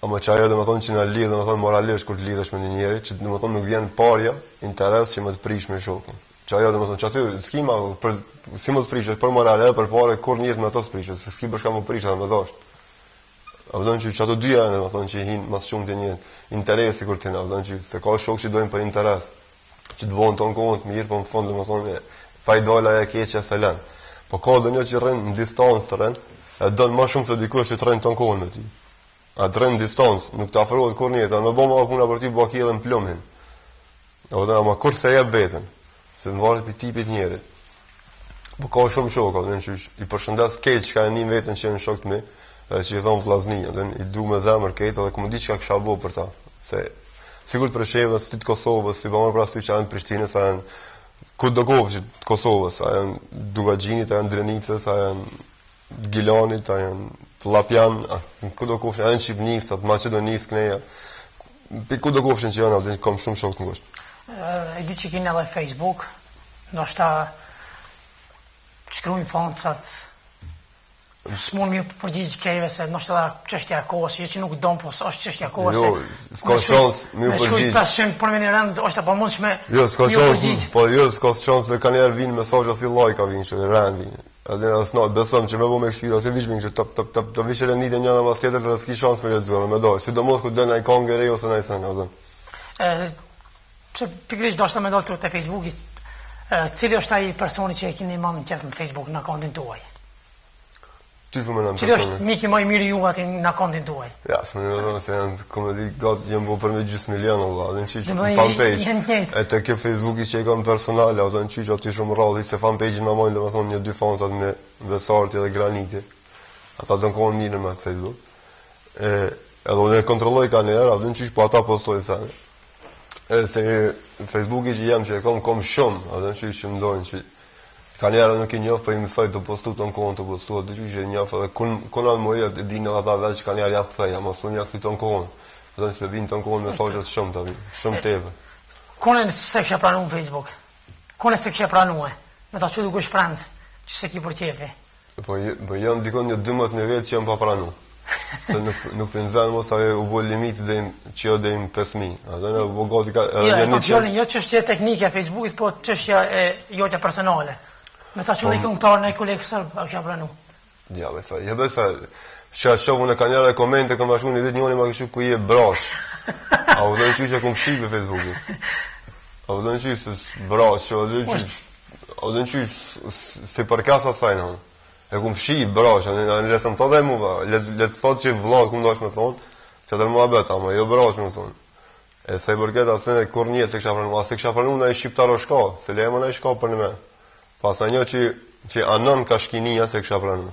Ama që ajo dhe me thonë që në lidhë, dhe me thonë moralisht kur të lidhësh me një njeri, që dhe me thonë nuk vjen parja, interes që më të prish me shokin. Që ajo dhe me thonë që aty, s'kima, si më të prish, për moral, edhe për pare, kur njët me ato s'prish, se s'ki bërshka më prish, edhe me dhasht. A vëdon që ato dyja janë, vëdon që hinë mas shumë të një interesi kur t'ina, vëdon që se ka shok që dojnë për interes, që të bojnë tonë kohën të mirë, po më fondë, më thonë, pa i dojla e keqe e se lenë. Po ka dhe një që rënë në distancë të rënë, e dënë ma shumë se dikush që të rënë tonë kohën me ti. A të rënë në distancë, nuk të afrohet kur njëtë, a me bo ma puna për ti, bo aki edhe në plumhin. A vëdon, ama kur se jep vetën, se në varët për tipit njerit. Po ka shumë shok, a vëdon që i përshëndes keq që ka e një vetën që janë shok të mi, që i thonë vllazni, i du me zemër këtë, edhe ku më di që ka kësha bo për ta. Se, sigur për shevës, si të Kosovës, si pa mërë prasu që janë Prishtinës, a janë, ku do kovë që të Kosovës, a janë Dugagjinit, a janë Drenicës, a janë Gilanit, a janë Lapjan, ku do kovë që janë Shqipnisë, atë Macedonisë, këneja, ku do kovë që janë, kom shumë shok të ngusht. E di që keni edhe Facebook, ndoshta shkruajnë fancat, s'mon mi përgjigj kejve se nështë edhe çështja e kohës, që nuk don, po është çështja e kohës. Jo, s'ka shans mi u përgjigj. Me 500 për një rend, është pa mundshme. Jo, s'ka shans, po jo, s'ka shans se kanë herë vinë mesazhe si like vinë që rend vinë. Edhe as not besom që më bëu me këshira, se vish që të vish renditën njëra mas tjetër dhe s'ki shans për lexuar më do. Sidomos ku den ai kongë re ose ai sen, atë. Pse pikërisht doshta më dalë te Facebooki, cili është ai personi që e keni më në qef në Facebook në akontin tuaj? Cili është miki më i mirë juve aty në akontin tuaj? Ja, s'më në se janë komedi gatë jenë bo për me gjysë milion, dhe në qiqë në fanpage. E të kjo Facebooki që e kam personale, ose në qiqë aty shumë rrallit, se fanpage-in me mojnë dhe me thonë një dy fansat me Vesarti dhe Graniti. Ata të në kohën mirë me Facebook. Edhe unë e kontrolloj ka njerë, atë në qiqë po ata postoj sene. Se Facebooki që jem që e kam shumë, atë në qiqë që më dojnë që ka njerë nuk i njofë, për i mësoj të postu të në kohën të postu, atë që i njofë, edhe kuna në mojë e dinë ata vetë që ka njerë jaftë theja, mos më njofë të në kohën, dhe në që vinë të në kohën me thoshet shumë të vinë, shumë teve. Kone se kështë pranu në Facebook? Kone se kështë pranu e? Me ta që duke shprendë, që se ki për qefi? Po jam dikon një 12 vetë që jam pa pranu. Se nuk pënzanë mos aje u bo limit që jo dhe im 5.000. Adhe u bo gati ka... Jo qështje teknike e Facebookit, po qështje e jotja personale. Me ta që në i këngëtarë në i kolegë sërbë, a kësha pranu? Ja, be sa, që shofu në ka njëra e komente, këmë bashku një ditë njëri ma këshu ku i e brash. A u dhe në qysh e këmë shi për Facebookit. A u dhe në qysh brash, a u dhe në qysh se për kasa sajnë. E këmë shi brash, në lesëm thot e mu, letë thot që vlad këmë dash me thonë, që të rëma beta, ma jo brash me thonë. E se i përket asën e kur njët se kësha pranu, asë kësha pranu në i shqiptar o shka, se le e më në i shka për në me. Pas a një që anon ka shkinia se kësha pranu.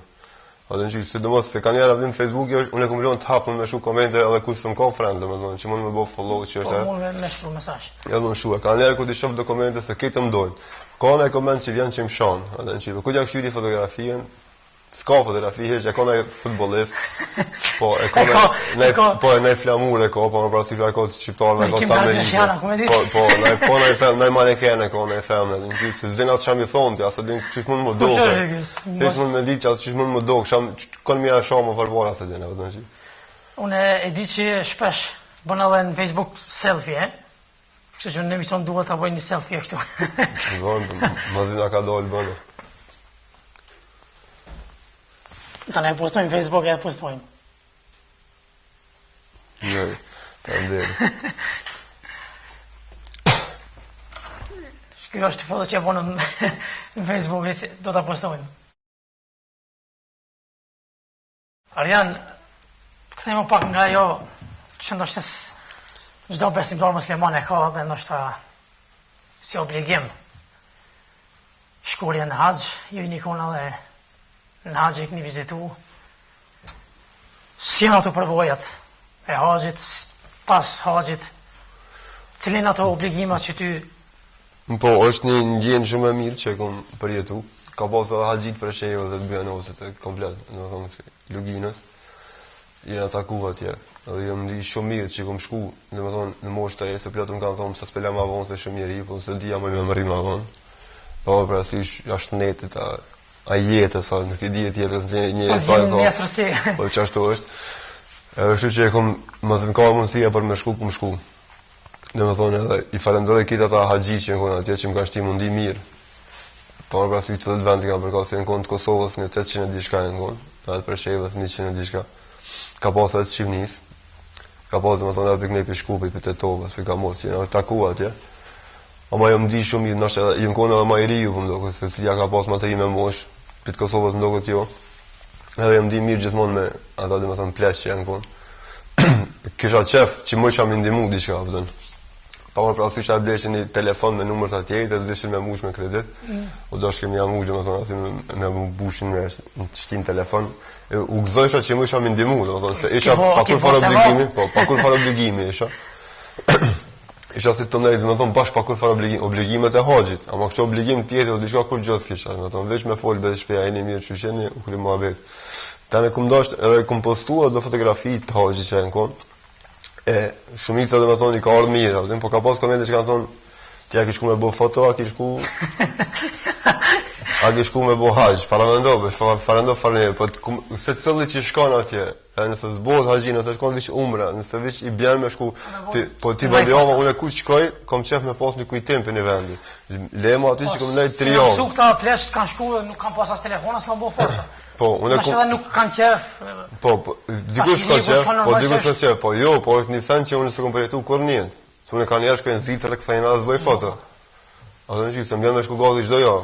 A dhe në që sidomos se ka njerë avdim Facebook, unë e këmë ljonë të hapën me shu komente edhe kusë të më ka friend, që mund me bo follow që është e. Po mund me shru mesazh. Ja më shu, ka njerë ku t'i shof do komente se këtë më dojnë. Ka në e koment që vjen që më shanë, a dhe në që ku t'ja këshyri fotografien, s'ka fotografi heq, e ka në futbolist, po e në flamur e ka, po më prasif e ka të shqiptarë, e ka të Amerikë, po në i maneken e ka në i femne, se zdin atë sham i thonë tja, se din qështë mund më do, qështë mund me ditë që atë qështë mund më do, kënë mija shamë më përbora se din, e vëzën që. Unë e di që shpesh bën edhe në Facebook selfie, kështë që në emision duhet të bëjnë një selfie e kështu. Mazina ka dojnë bënë. Ta ne postojnë Facebook e postojnë. Jo, faleminderit. Kjo është foto që e bonë në Facebook, do të postojnë. Arjan, të këthejmë pak nga jo, që ndoshtë çdo besimtar musliman e ka dhe ndoshta si obligim shkurja në haxh, ju i nikon edhe në haxh i këni vizitu. Si janë ato përvojat e haxhit, pas haxhit, cilin ato obligimat që ty... Po, është një ndjenjë shumë e mirë që e kom përjetu. Ka pas edhe haxhit për shembull dhe të byanosit e komplet, domethënë si luginës. Jena taku atje. Dhe jam ndi shumë mirë që kom shku, domethënë në moshë të re, se plotëm kanë thonë se s'pela më vonë se shumë njerëj, po se dia më më më vonë. Po për asysh jashtë netit a jetë sa nuk e di tjetër një sa po çashtu është. Edhe kështu që e kom më thënë ka mundësia për më shku ku më shku. Domethënë edhe i falenderoj këtë ata haxhi që kanë atje që më kanë shti mundi mirë. Po për asysh çdo vend që kanë përkosur në kont Kosovës në 800 diçka në kont, edhe për shevës 100 diçka. Ka pasur të Shqipnis. Ka pasur domethënë edhe pikë në Shkupit, për Tetovës, për Kamos, që në taku atje. Ama jam di shumë mirë, ndoshta jam konë edhe më i riu, po ndoshta se si ja ka pas më të ri me mosh, për Kosovës ndoqët jo. Edhe jam di mirë gjithmonë me ata domethënë pleq që janë konë. Kisha qef që më isha më ndihmu diçka, apo. Pa më prasu isha bleqë një telefon me numër të tjerit dhe dishin me mush me kredit. U do shkem jam u domethënë asi me bushin me shtin telefon. U gëzojsha që më isha më ndihmu, domethënë se isha pa kur fare obligimi, po pa kur fare obligimi isha. Isha si të ndaj, domethënë bash pa kur fare obligimet e haxhit, ama kështu obligim tjetër o diçka kur gjot kisha, domethënë veç me fol be shpeja jeni mirë çuçeni u kri muhabet. Tanë kum dosh edhe kum postuar do fotografi të haxhit që janë kon. Shumica domethënë i ka ardhur mirë, po ka pas komente që kanë thonë ti a ke shku me bo foto, a ke shku me bo haxh, paramendove, farë, po se cëlli që shkon atje, nëse zbohet haxhi, nëse shkon vish umra, nëse vish i bjen me shku, po ti vadjava, unë ku shkoj, kom qef me pas një kujtim për një vendi. Lema aty që kom ndaj 3 javë. Su këta plesh kanë shku, nuk kanë pas as telefona, s'kan bo foto. Po, unë edhe nuk kanë qef. Po, dikush ka qef, po jo, po është një sen që unë se kom përjetu kur njët. Se unë kanë njerë shkojnë zicër e këthejnë edhe zboj foto. A të në qikë, se më vjen me shku gati qdo jo.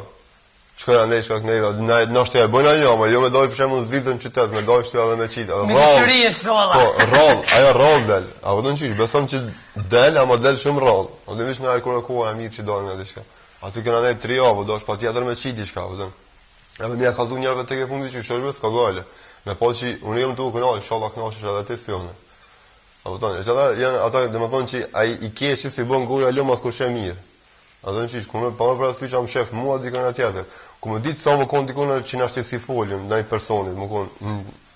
Shkojnë anej, shka kënejve, në ashtë e bojnë ajo, ma jo me dojë për shemë në zicër në qytet, me dojë shtu edhe me qitë. Me të qërije qdo alla. Po, rol, ajo rol del. A të në qikë, besom që del, ama del shumë rol. A të në vish në arë kërë koha e mirë që dojnë edhe shka. A të kënë anej 3 javë, do është pa tjetër me qitë shka, edhe mja kaldu njerëve të ke fundi që shërbe, s'ka gale. Me po që unë jem të u kënaqë, inshallah kënaqësh edhe ti si unë. Apo tonë, janë ata domethënë që ai i keq si bën goja lë mas kush e mirë. Ato që ku më pa më pra sy jam shef mua dikon tjetër. Ku më ditë sa më kon dikon që na shtë si folim ndaj personit, më kon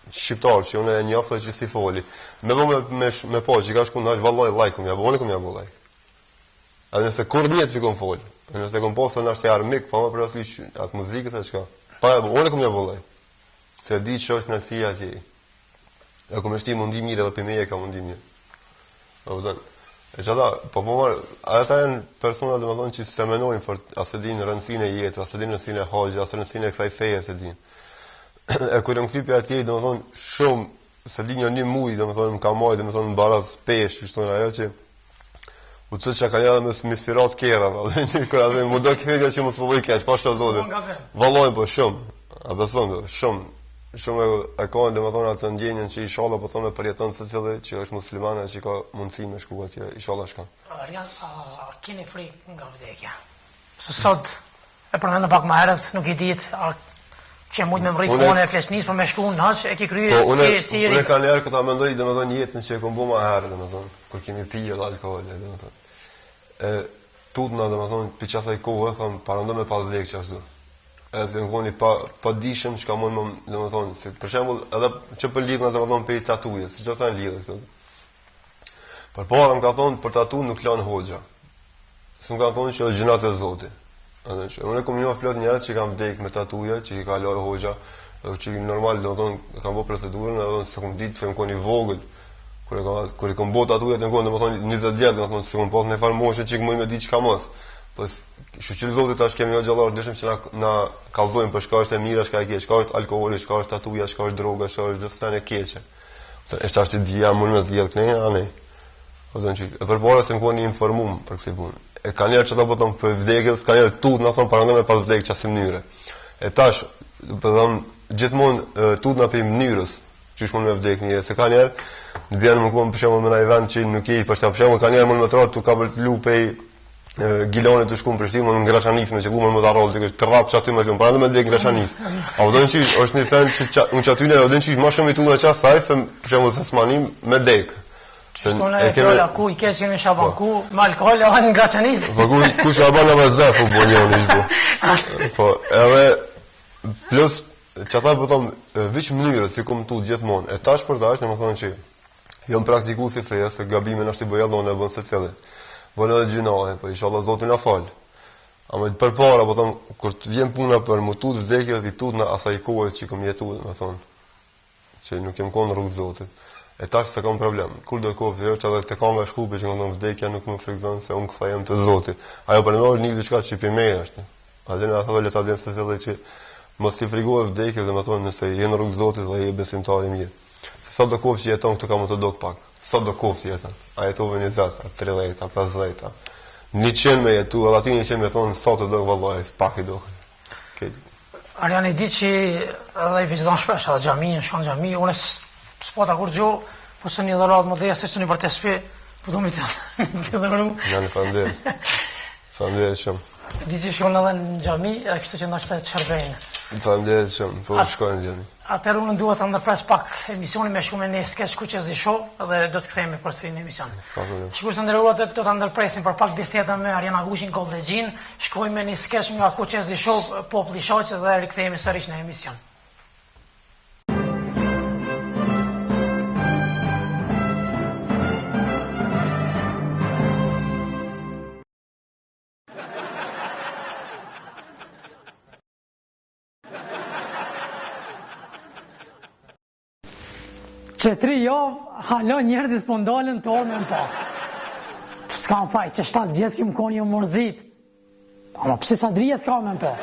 shqiptar që unë e njoh që si foli. Me po që ka shku ndaj vallai like-um, ja bëni kum ja bëllai. A nëse kur njët fikon fol. Nëse kom posën na shtë armik, pa më pra sy atë muzikë të çka. Pa unë kum ja bëllai. Se di që është nësia atje. E kom shti mundi mirë edhe për me e ka mundi mirë. E që ata, po marë, ata janë persona dhe më thonë që se menojnë fort, asë din rëndësine jetë, asë din rëndësine haqë, asë rëndësine e kësaj feje, se din. E kërë më këtypja atje, dhe më thonë, shumë, se din një mujë, dhe më thonë, më ka majë, dhe më thonë, më baraz pesh, shtonë ajo që, u të që ka një dhe më sirat kera, dhe një kërë adhe, më do këtja që më të fëlloj kesh, pa shtë zotin. Valojnë, po shumë, a beson, shumë e kanë domethënë atë ndjenjën që inshallah po thonë përjeton secili që është muslimane që ka mundësi me shku atje inshallah shkon. Arjan, keni frikë nga vdekja? Se sot e përmendëm pak më herët, nuk i ditë që mund me mrit punë e fleshnis për me shku në haç e ke kryer si i ri. Unë kanë herë këta mendoj domethënë jetën që e kam bëu më herë domethënë kur kemi pirë alkool domethënë. Tutna domethënë për çfarë kohë thon parando me pas lekë ashtu. Edhe ngoni pa dishëm çka mund domethënë si për shembull edhe që për lidhna domethënë për tatuje, siç do thënë lidhë këtu. Por para më ka thonë për tatu nuk lan hoxha. S'm ka thonë që është gjinat e Zotit. Unë kam një plot njerëz që kanë vdekë me tatuje, që i ka lërë hoxha, që normal domethënë kanë bërë procedurën, edhe se kum ditë se më koni vogël. Kur e kam bërë tatuje të ngon domethënë 20 vjet domethënë se kum pas në fal moshë që më di çka mos. Po shoqëri Zotit tash kemi jo gjallar, dëshim që na kallzojnë për shkaqe të mira, shka e keq, shka është alkooli, shka është tatuja, shka është droga, shka është çdo stan e keqe. E çfarë dia mund me zgjedh kënaqë anë. O zon çik. E përpara se më koni informuar për këtë punë. E kanë njerëz çfarë po thon për vdekjes, kanë njerëz tut na thon para ndonë pas vdekjes çfarë mënyre. E tash, po thon gjithmonë tut na për mënyrës, çish mund me vdek një, se kanë njerëz në vjen më kom për shembull në një vend që nuk i për shembull kanë njerëz mund me trotë tu ka lupej gilone të shkum për simon në Graçanis me që kumën më të arrollë të kështë të rapë që aty me lëmë, para në me dhe Graçanis. A vëdojnë qish, është një sen që unë që aty në vëdojnë qish ma shumë i tullë në qasë saj, se për shemë të smanim me dekë. Qështone e kjolla ku i kesh kemi shaban ku, me alkohol e anë në Graçanis. Po ku shaban e me zef u bo njën ishbo. Po edhe, plus, që ata po thomë, vish mënyrës si kom tu gjithmonë, e tash për tash, në më thonë që jom praktiku si feja, se gabimin është i bëjallon e bën se cili. Vëllë dhe gjinohe, po inshallah Zotin na fal. Ama përpara, po them, kur të vjen puna për më tut vdekje dhe tut në asaj kohe që kam jetuar, më thon, që nuk kem kon rrugë Zotit. E tash se kam problem. Kur do kohë vdekje, edhe te kam nga shkupe që ndonë vdekja nuk më frikson se unë kthehem te Zoti. Ajo për ndonjë nik diçka që për me është. A dhe na thonë le ta dinë se thellë që mos ti frikohet vdekje dhe më thon nëse je në rrugë Zotit dhe je besimtar i mirë. Se sa do kohë që jeton këtu kam të dog pak. Sa do kohë jeton. A jetove 20, 30, 50. 100 me jetu, edhe ati 100 me thonë, sa të do vëllaj, pak i do. Arjan i di që edhe i viziton shpesh, edhe gjami, shkon gjami, unë s'pota kur gjo, po se një dhërat më dheja, se që një vërte spi, po du mi të dhëru. Në fanderit. Fanderit shumë. Di që shkon edhe në gjami, e kështë që nështë të qërbejnë. Fanderit shumë, po shkojnë në gjami. Atër unë duhet të ndërpres pak emisioni me shku me një skeç ku që zi show dhe do të kthehemi për sërinë në emision. Shikues të nderuar, do të ndërpresim për pak bisedë me Arjan Agushin Kollegjin, shkojmë me një skeç nga ku që zi show populli shoqë dhe rikthehemi sërish në emision. Që 3 javë, halon njerëzis po ndalën të orë me më pa. S'ka më faj, që 7 vjesë që më koni më mërzit. Ama pëse Sadrijas s'ka me më pa?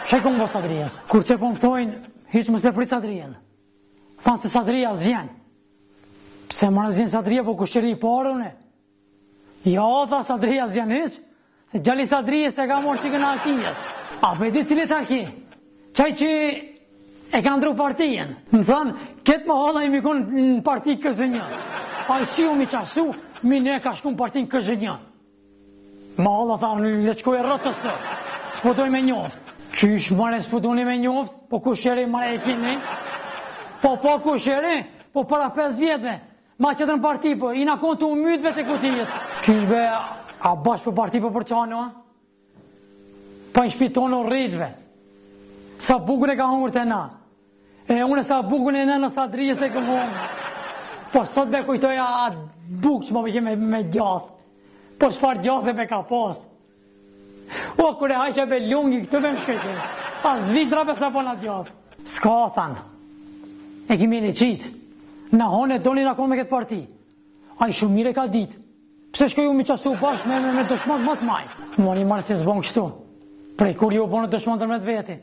Pse këmë bo Sadrijas? Kur që po më thojnë, hiqë më se prit Sadrijen. Thanë se Sadrijas vjen. Pse më rëzjen Sadrija po kushqeri i parën e? Ja, tha Sadrijas vjen hiqë, se gjalli Sadrijas e ka morë që kënë Arkijes. A për e di cilit Arki? Qaj që e ka ndru partijen. Më thanë, ketë më hala i mi konë në parti KZ1. A i si u mi qasu, mi ne ka shku në parti në KZ1. Më hala thanë, le qkoj e rëtësë, s'po doj me njoft. Qysh mare s'po dojnë me njoft, po ku shere mare e kini? Po ku shere, po para 5 vjetëve. Ma qëtër në parti, po i na konë të umytve të kutijet. Qysh be, a bashkë për parti për qano, a? Pa i shpitonë o rritve. Sa bukën e ka hongër të na. E unë sa bukën e në Sadrijas e këmë hongër. Po sot me kujtoja atë bukë që më bëjke me gjathë. Po shfar gjathë e me ka pas. O, kure hajqa be lungi, këtë me më shkejtë. A zvisra për sa po në gjathë. Ska, thanë. E kimi një qitë. Në hone doni në konë me këtë parti. A i shumë mire ka ditë. Pse shkoj u mi qasu bashkë me dëshmonë më të majë. Moni marë si zbonë kështu. Prej kur ju bonë dëshmonë tërmet veti.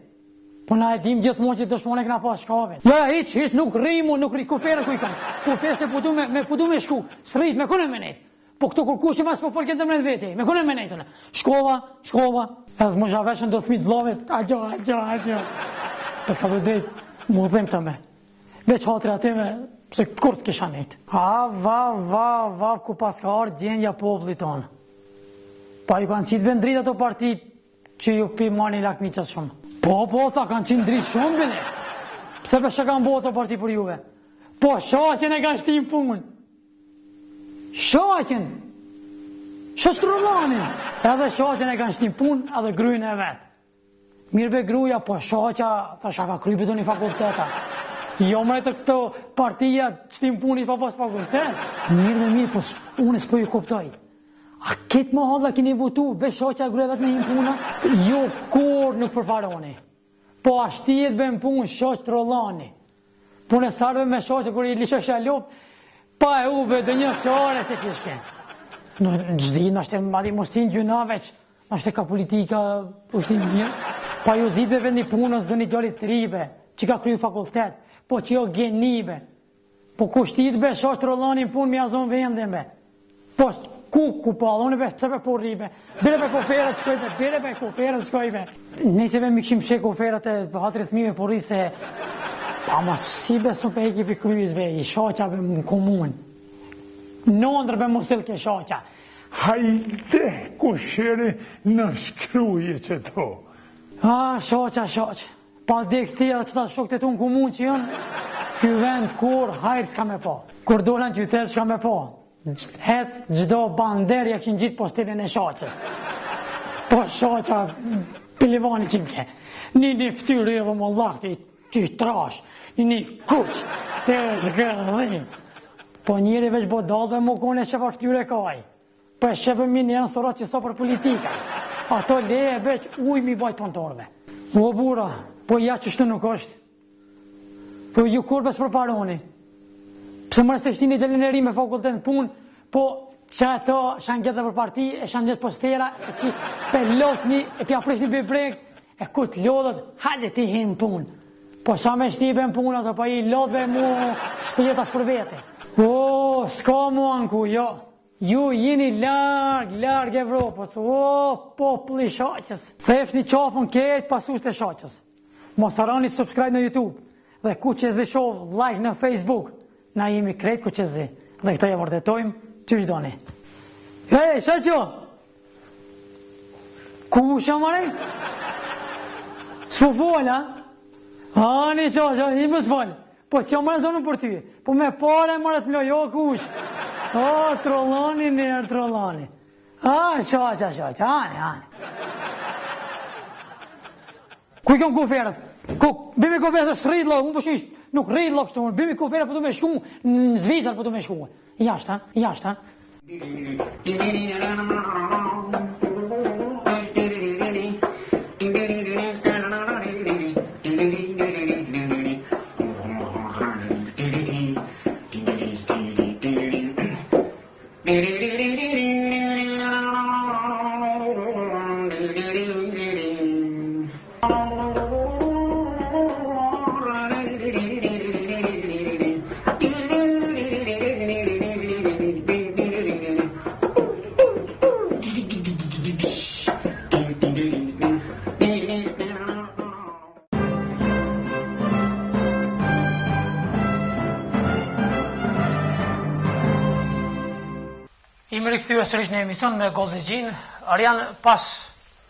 Po na e dim gjithmonë që dëshmonë e këna pas shkavin. Ja, hiq, nuk rimu, nuk ri, kufere ku i kanë. Kufere se pudu me shku. Srit, me kone me nejtë. Po këto kur kush që mas po folken të mret veti. Me kone me nejtëne. Shkova. Edhe më zhaveshën do thmi dlovit. Agjo. Për ka dhe drejt, mu dhim të me. Veç hatri atime, se kur të kisha nejtë. Va, ku pas ka arë djenja popullit tonë. Pa ju kanë qitë vendrit ato partit që ju pi mani lakmi qëtë shumë. Po, tha, kanë qinë dritë shumë, bine. Pse për shë kanë bo ato parti për juve? Po, shaqen e kanë shtim punë. Shaqen. Shështrullanin. Edhe shaqen e kanë shtim punë, edhe gryjnë e vetë. Mirë be gruja, po shaqa, tha shaka krypit unë i fakulteta. Jo mre të këto partija shtim punë i pa pas fakultet. Mirë, po unë s'po ju kuptoj. A ketë më halla kini votu, veç shaqja greve të me him puna? Jo, kur nuk përparoni. Po ashtijet be më punë shaq të rollani. Punë e sarve me shaqja kër i lisha shalop, pa e uve dhe një qare se kishke. Në gjdi, nështë e madhi mostin gjuna veç, nështë e ka politika ushtim mirë. Pa ju zitve vendi punës dhe një gjallit tribe, që ka kryu fakultet, po që jo genibe. Po kushtit be, shosh të rollanin pun me azon vendin be. Po ku pa, unë be, të be po rribe. Bire be koferat shkoj be, bire be koferat shkoj be. Nëse be mi këshim shek koferat e hatrit fëmijëve po rri se... Ama si besu pe ekipi kryes be, i shaqa be në komun. Nëndër be mosil ke shaqa. Hajde, kusheri në shkruje që to. Shaqa. Pas dhe këtira që ta shok të tu në komun që jënë, ky vend kur hajrë s'ka me pa. Kur dolen qytet s'ka me pa. Het gjdo bander ja kënë gjitë postilin e shaqës. Po shaqa, pilivani qimke. Një ftyrë e vë më lakë, ty trash, një kuq, të shkërëdhim. Po njëri veç bo dalve më kone që fa ftyre kaj. Po e shepë minë janë sorat që so për politika. Ato leje veç uj mi bajt pëntorve. O bura, po ja që shtu nuk është. Po ju kur bes për paroni. Pse mërë se shtini gjelin e ri me fakultet në pun, po që ato shanë gjithë për parti, e shanë gjithë postera, e që pe losni, e pja prisni për breg, e ku të lodhët, halë ti hinë pun. Po sa me shtibe në pun, ato pa i lodhve mu shpjetas për vete. O, s'ka mu anku, jo. Ju jeni larg Evropës, populli shaqës. Thefni qafën ketë pasus të shaqës. Mos harani subscribe në YouTube. Dhe ku që zi shoh like në Facebook. Na jemi krejt ku që zi. Dhe këto ja vërtetojmë, që shdoni. Hej, shaqo! Ku shamare? S'po fol, ha? Ani shaqo, i më s'fol. Po s'jo mërë zonë për ty. Po me pare mërë të mloj, jo kush. O, trollani njerë, trollani. Shaqa, ani. Ku i kom kuferët? Bimi kuferët është rrit lok, unë përshish, nuk rrit lok shtu, bimi kuferët për du me shku, në Zvizar për du me shku. Jashtë, ha? Imi rikëthyre sërish në emision me Goldigjin. Arjan, pas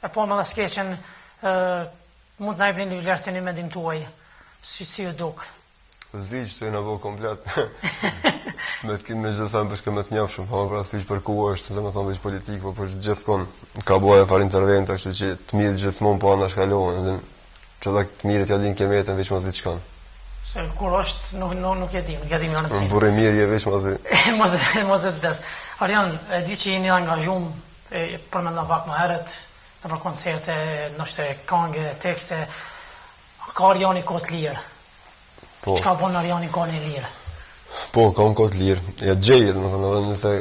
e po më dhe skeqen, mund të na jepni një vlerësini mendim tuaj, si ju duk. Zdiq të e në bo komplet. Me të kimë me gjithë samë përshke me të njafshëm, hama pra thyq për ku është, dhe me thonë veç politikë, po për gjithë konë ka boja far interventa, kështu që të mirë gjithmonë po anë shkallohen, dhe që da të mirë t'ja din kemetën veç ma të diçkan. Se kur është, nuk e dim janë të Në burë mirë je veç ma të... Mos e të des. Arjan, e di që jeni angazhum për me në pak më heret, në për koncerte, nështë kange, tekste, ka Arjani kohë të lirë. Po. Qka bon Arjani kohë në lirë? Po, kam kohë të lirë. Ja gjejet, më thënë, edhe nëse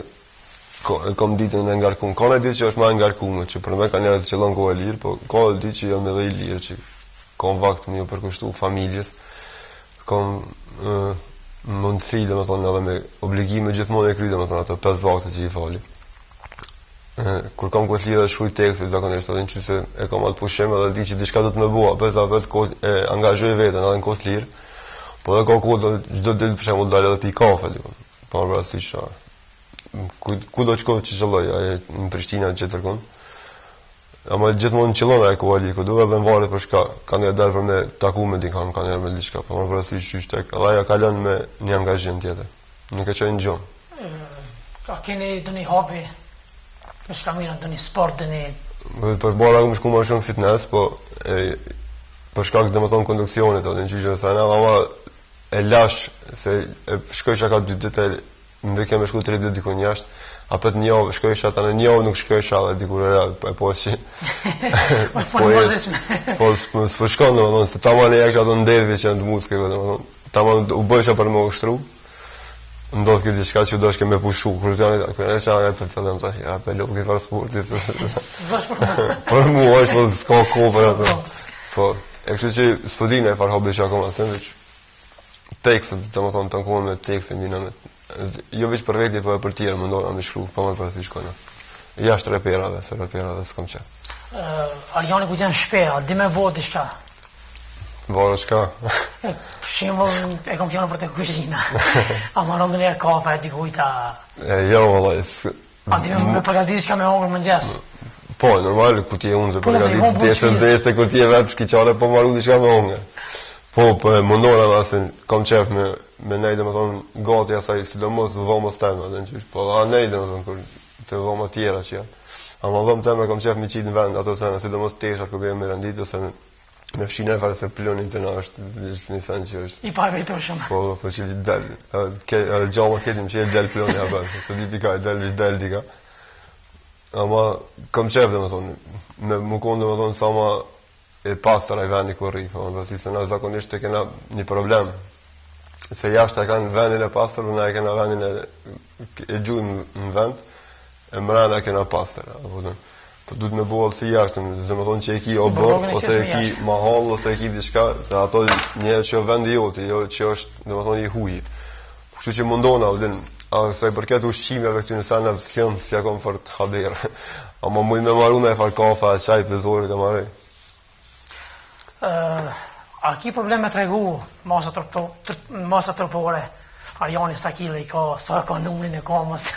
kam ditën e ngarkumë. Ka në ditë që është ma ngarkumë, që për me ka njerët që lënë kohë e lirë, po ka në ditë që jam edhe i lirë, që kam vakt me ju përkushtu familjes, kam mundësi, dhe më thonë, edhe me obligime gjithmonë e kry, dhe më thonë, ato 5 vakte që i fali. Kur kam kohë të lirë dhe shkruj tekstit, zakonisht, edhe në që se e kam atë pushim, edhe di që diçka do të me bua, vetë e angazhoj vetën edhe në kohë të lirë, po edhe ka kohë çdo ditë për shembull dalë edhe pi kafe, pa më rasti që ku do të shkoj që qëlloj, në Prishtinë atë që tërkon. Ama gjithmonë qëllon ai koha liku, duhet edhe në varet për shka, ka një dalë për me taku me dikam, ka një me diçka, pa më rasti që tek, edhe aja kalon me një angazhim tjetër. Nuk e qojnë gjonë. Ka keni do një hobi, në shkamina, do një sport, do një... Për bara më shku ma shumë fitness, po për shkak dhe më thonë konduksionit, në qyqe dhe sajna, ama e lash, se shkoj që ka 2 ditë, më kem e shku 3 ditë dikun jashtë, apet një javë, shkoj që ata në një javë nuk shkoj që dhe dikur e radhë, po që... Po s'po shkon, dhe më thonë, se ta ma në jak që ato ndedhje që janë të muskeve, dhe më thonë, ta ma u bëjshë për më ushtru, ndodhë këtë diçka që do shke me pushu, kërë të janë, kërë e që janë e për të dhe më thë, ja, pe lukë i farë sportit, për mu është, po s'ka ko për ato. Po, e kështu që s'po di me farë hobi që akoma, të veç tekstet, domethënë të ankohen me tekstin vina me jo vetëm për veti, por për tjerë mundona me shkruaj, pa më për të shkojnë. Jashtë reperave, se reperave s'kam qenë. Arjani ku janë shpeja, di me bo diçka. Vara çka? Për shembull, e kam qenë për të kuzhina. A marrën ndonjëherë kafe dikujt Jo, vallai. A ti me përgatit diçka me hongër mëngjes? Po, normal, ku ti e unë të përgatit desë kur ti e vetë shkiqare, po marru diçka me hongër. Po, mundona asin, kam qef me nej, domethënë, gati asaj, sidomos vëmës teme, po a nej, domethënë, kur të vëmë tjera që janë. Ama vëmë teme kam qef me qitë në vend, ato sene, sidomos teshat, ku bëjmë me rendit, ose me fshinë e fare se plonin të na është një sen që është. I pa vejtushëm. Po që vi del, gjama ketim që e del ploni a bën, se di pika e del dika. Ama kam qef, domethënë, me më konë, domethënë, sa ma e pastër ai vendi ku rri, po, se na zakonisht e kena një problem. Se jashtë e kanë vendin e pastër, na e kena vendin e gjujmë në vend, e mrena e kena pastër, apo po duhet me bëllë si jashtë, dhe me thonë që e ki o bërë, ose e ki mahall, ose e ki diçka, se ato njerë që vendi joti, jo që është, dhe me thonë, i huji. Kështu që mundona, se i përket ushqimeve këty në seneve s'kem, si akom fort haberë. Ama muj me maruna e farë kafe, qaj, pëzorit e marej. A ki probleme të regu masa tërpore? Arjani sa kile i ka, sa ka numrin e kamës?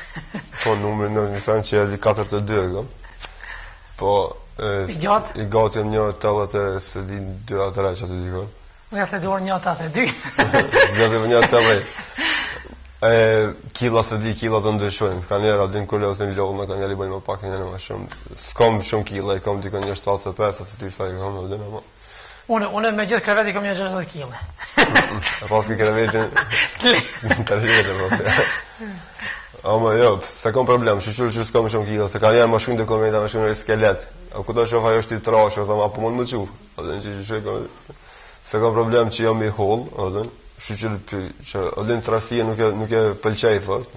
Po, numrin në një sen që e 42, po, i gati jem 1,80 se di 2,3 që të dikon. Zgate dorë 1,82. Zgate më 1,80. Kila se di, kila të ndryshojnë. Ka njerë adin kërle ose një lovë, ka njerë i bëjnë më pak njerë më shumë. S'kom shumë kila, i kom dikon një 75, se ti sa i kom, adin ama. Unë me gjithë kreveti kom një 60 kile. E pas ki krevetin, të rrjetë, po. Ama jo, se kom problem, shqyqyr që s'kom shumë kila, se ka njerë më shumë dokumenta, më shumë skelet. A ku të shofa jo është i trashë, apo mund më qufë. Se kom problem që jam i hol, shqyqyr trasije nuk e pëlqej fort.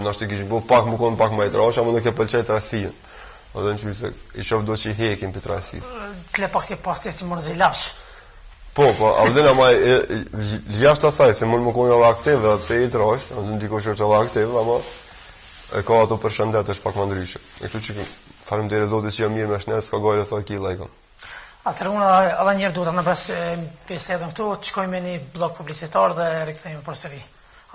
Nështë i kishë bu pak më konë pak më i trashë, ama nuk e pëlqej trasije. Se i shof do që i hekin për trasisë. Tle pak si pas të si mërë zilafsh. Po, Aldin ama jashtë asaj, se mund më konë edhe aktiv, dhe pse i trashë, Aldin dikosh është edhe aktiv, ama e ka ato për shëndet është pak më ndryshe. E këtu që farim dhere do të që jam mirë me shnet, s'ka gajle sa kila i kam. Atër unë edhe njerë duhet në bes bisedën këtu, të shkojmë me një blok publicitar dhe rikëthejmë për sëri.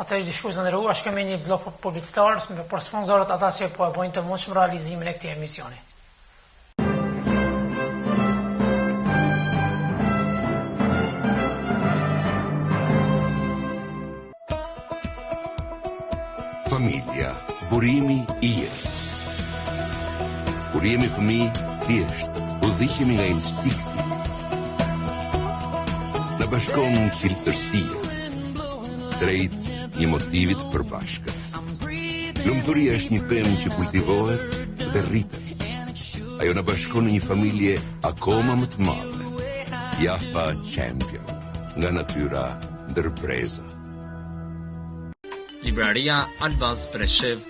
Atër i shkuzë në rrua, shkojmë me një blok publicitar për sponsorët ata që po e bojnë të mundshëm realizimin e këtij emisioni. Familja, burimi i jetës. Kur jemi fëmijë, thjesht, udhëhiqemi nga instikti. Na bashkon cilëtërsia, drejt një motivit përbashkët. Lumturia është një pemë që kultivohet dhe rritet. Ajo na bashkon në një familje akoma më të madhe. Jafa Champion, nga natyra ndërpreza. Libraria Albaz Preshev.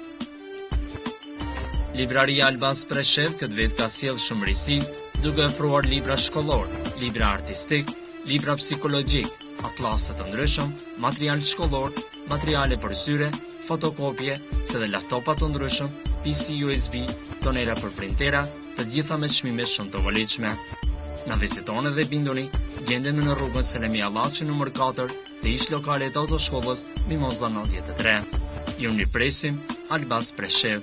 Libraria Albaz Preshev këtë vetë ka sjellë shumërisi duke ofruar libra shkollor, libra artistik, libra psikologjik, atlasë të ndryshëm, material shkollor, materiale për zyre, fotokopje, se dhe laptopa të ndryshëm, PC USB, tonera për printera, të gjitha me çmime shumë të volitshme. Na vizitoni dhe binduni, gjendemi në rrugën Selemi Allaçi numër 4 dhe ish lokale të autoshkollës Mimoza 93. Ju mirpresim, Albaz Preshev.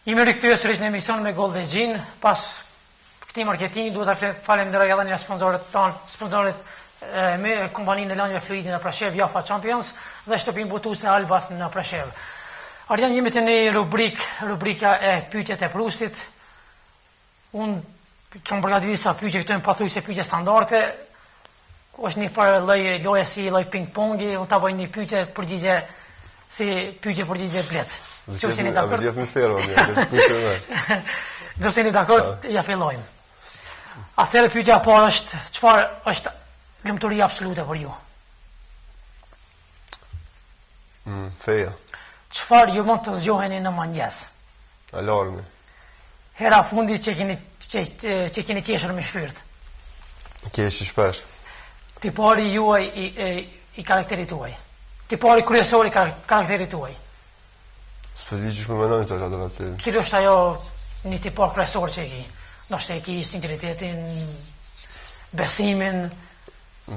Jemi rikthyer sërish në emision me Gold dhe Gjin, pas këtij marketingi duhet ta falenderoj edhe një sponsorët tanë, sponsorët me kompaninë e lëndjeve fluidi në Preshevë, Jafa Champions dhe shtëpinë botuese Albas në Preshevë. Arjan, jemi të një rubrika e pyetjet e Prustit. Unë kam përgatitur disa pyetje këto në pathuajse pyetje standarde. Është një farë loje si lloj ping-pongi, unë ta bëj një pyetje përgjigje si pyetje përgjigje blec. Nëse jeni dakord. Nëse jeni dakord, ja fillojmë. Atëherë pyetja e parë është çfarë është lumturia absolute për ju? Feja. Çfarë ju mund të zgjoheni në mëngjes? Alarmi. Hera fundit që keni qeshur me shpirt? Qeshi shpesh. Tipari juaj i karakterit tuaj. Tipari kryesor i karakterit tuaj. S'po di ç'po mendoj se ato vetë. Cili është ajo një tipar kryesor që e ki? Ndoshta e ki sinqeritetin, besimin.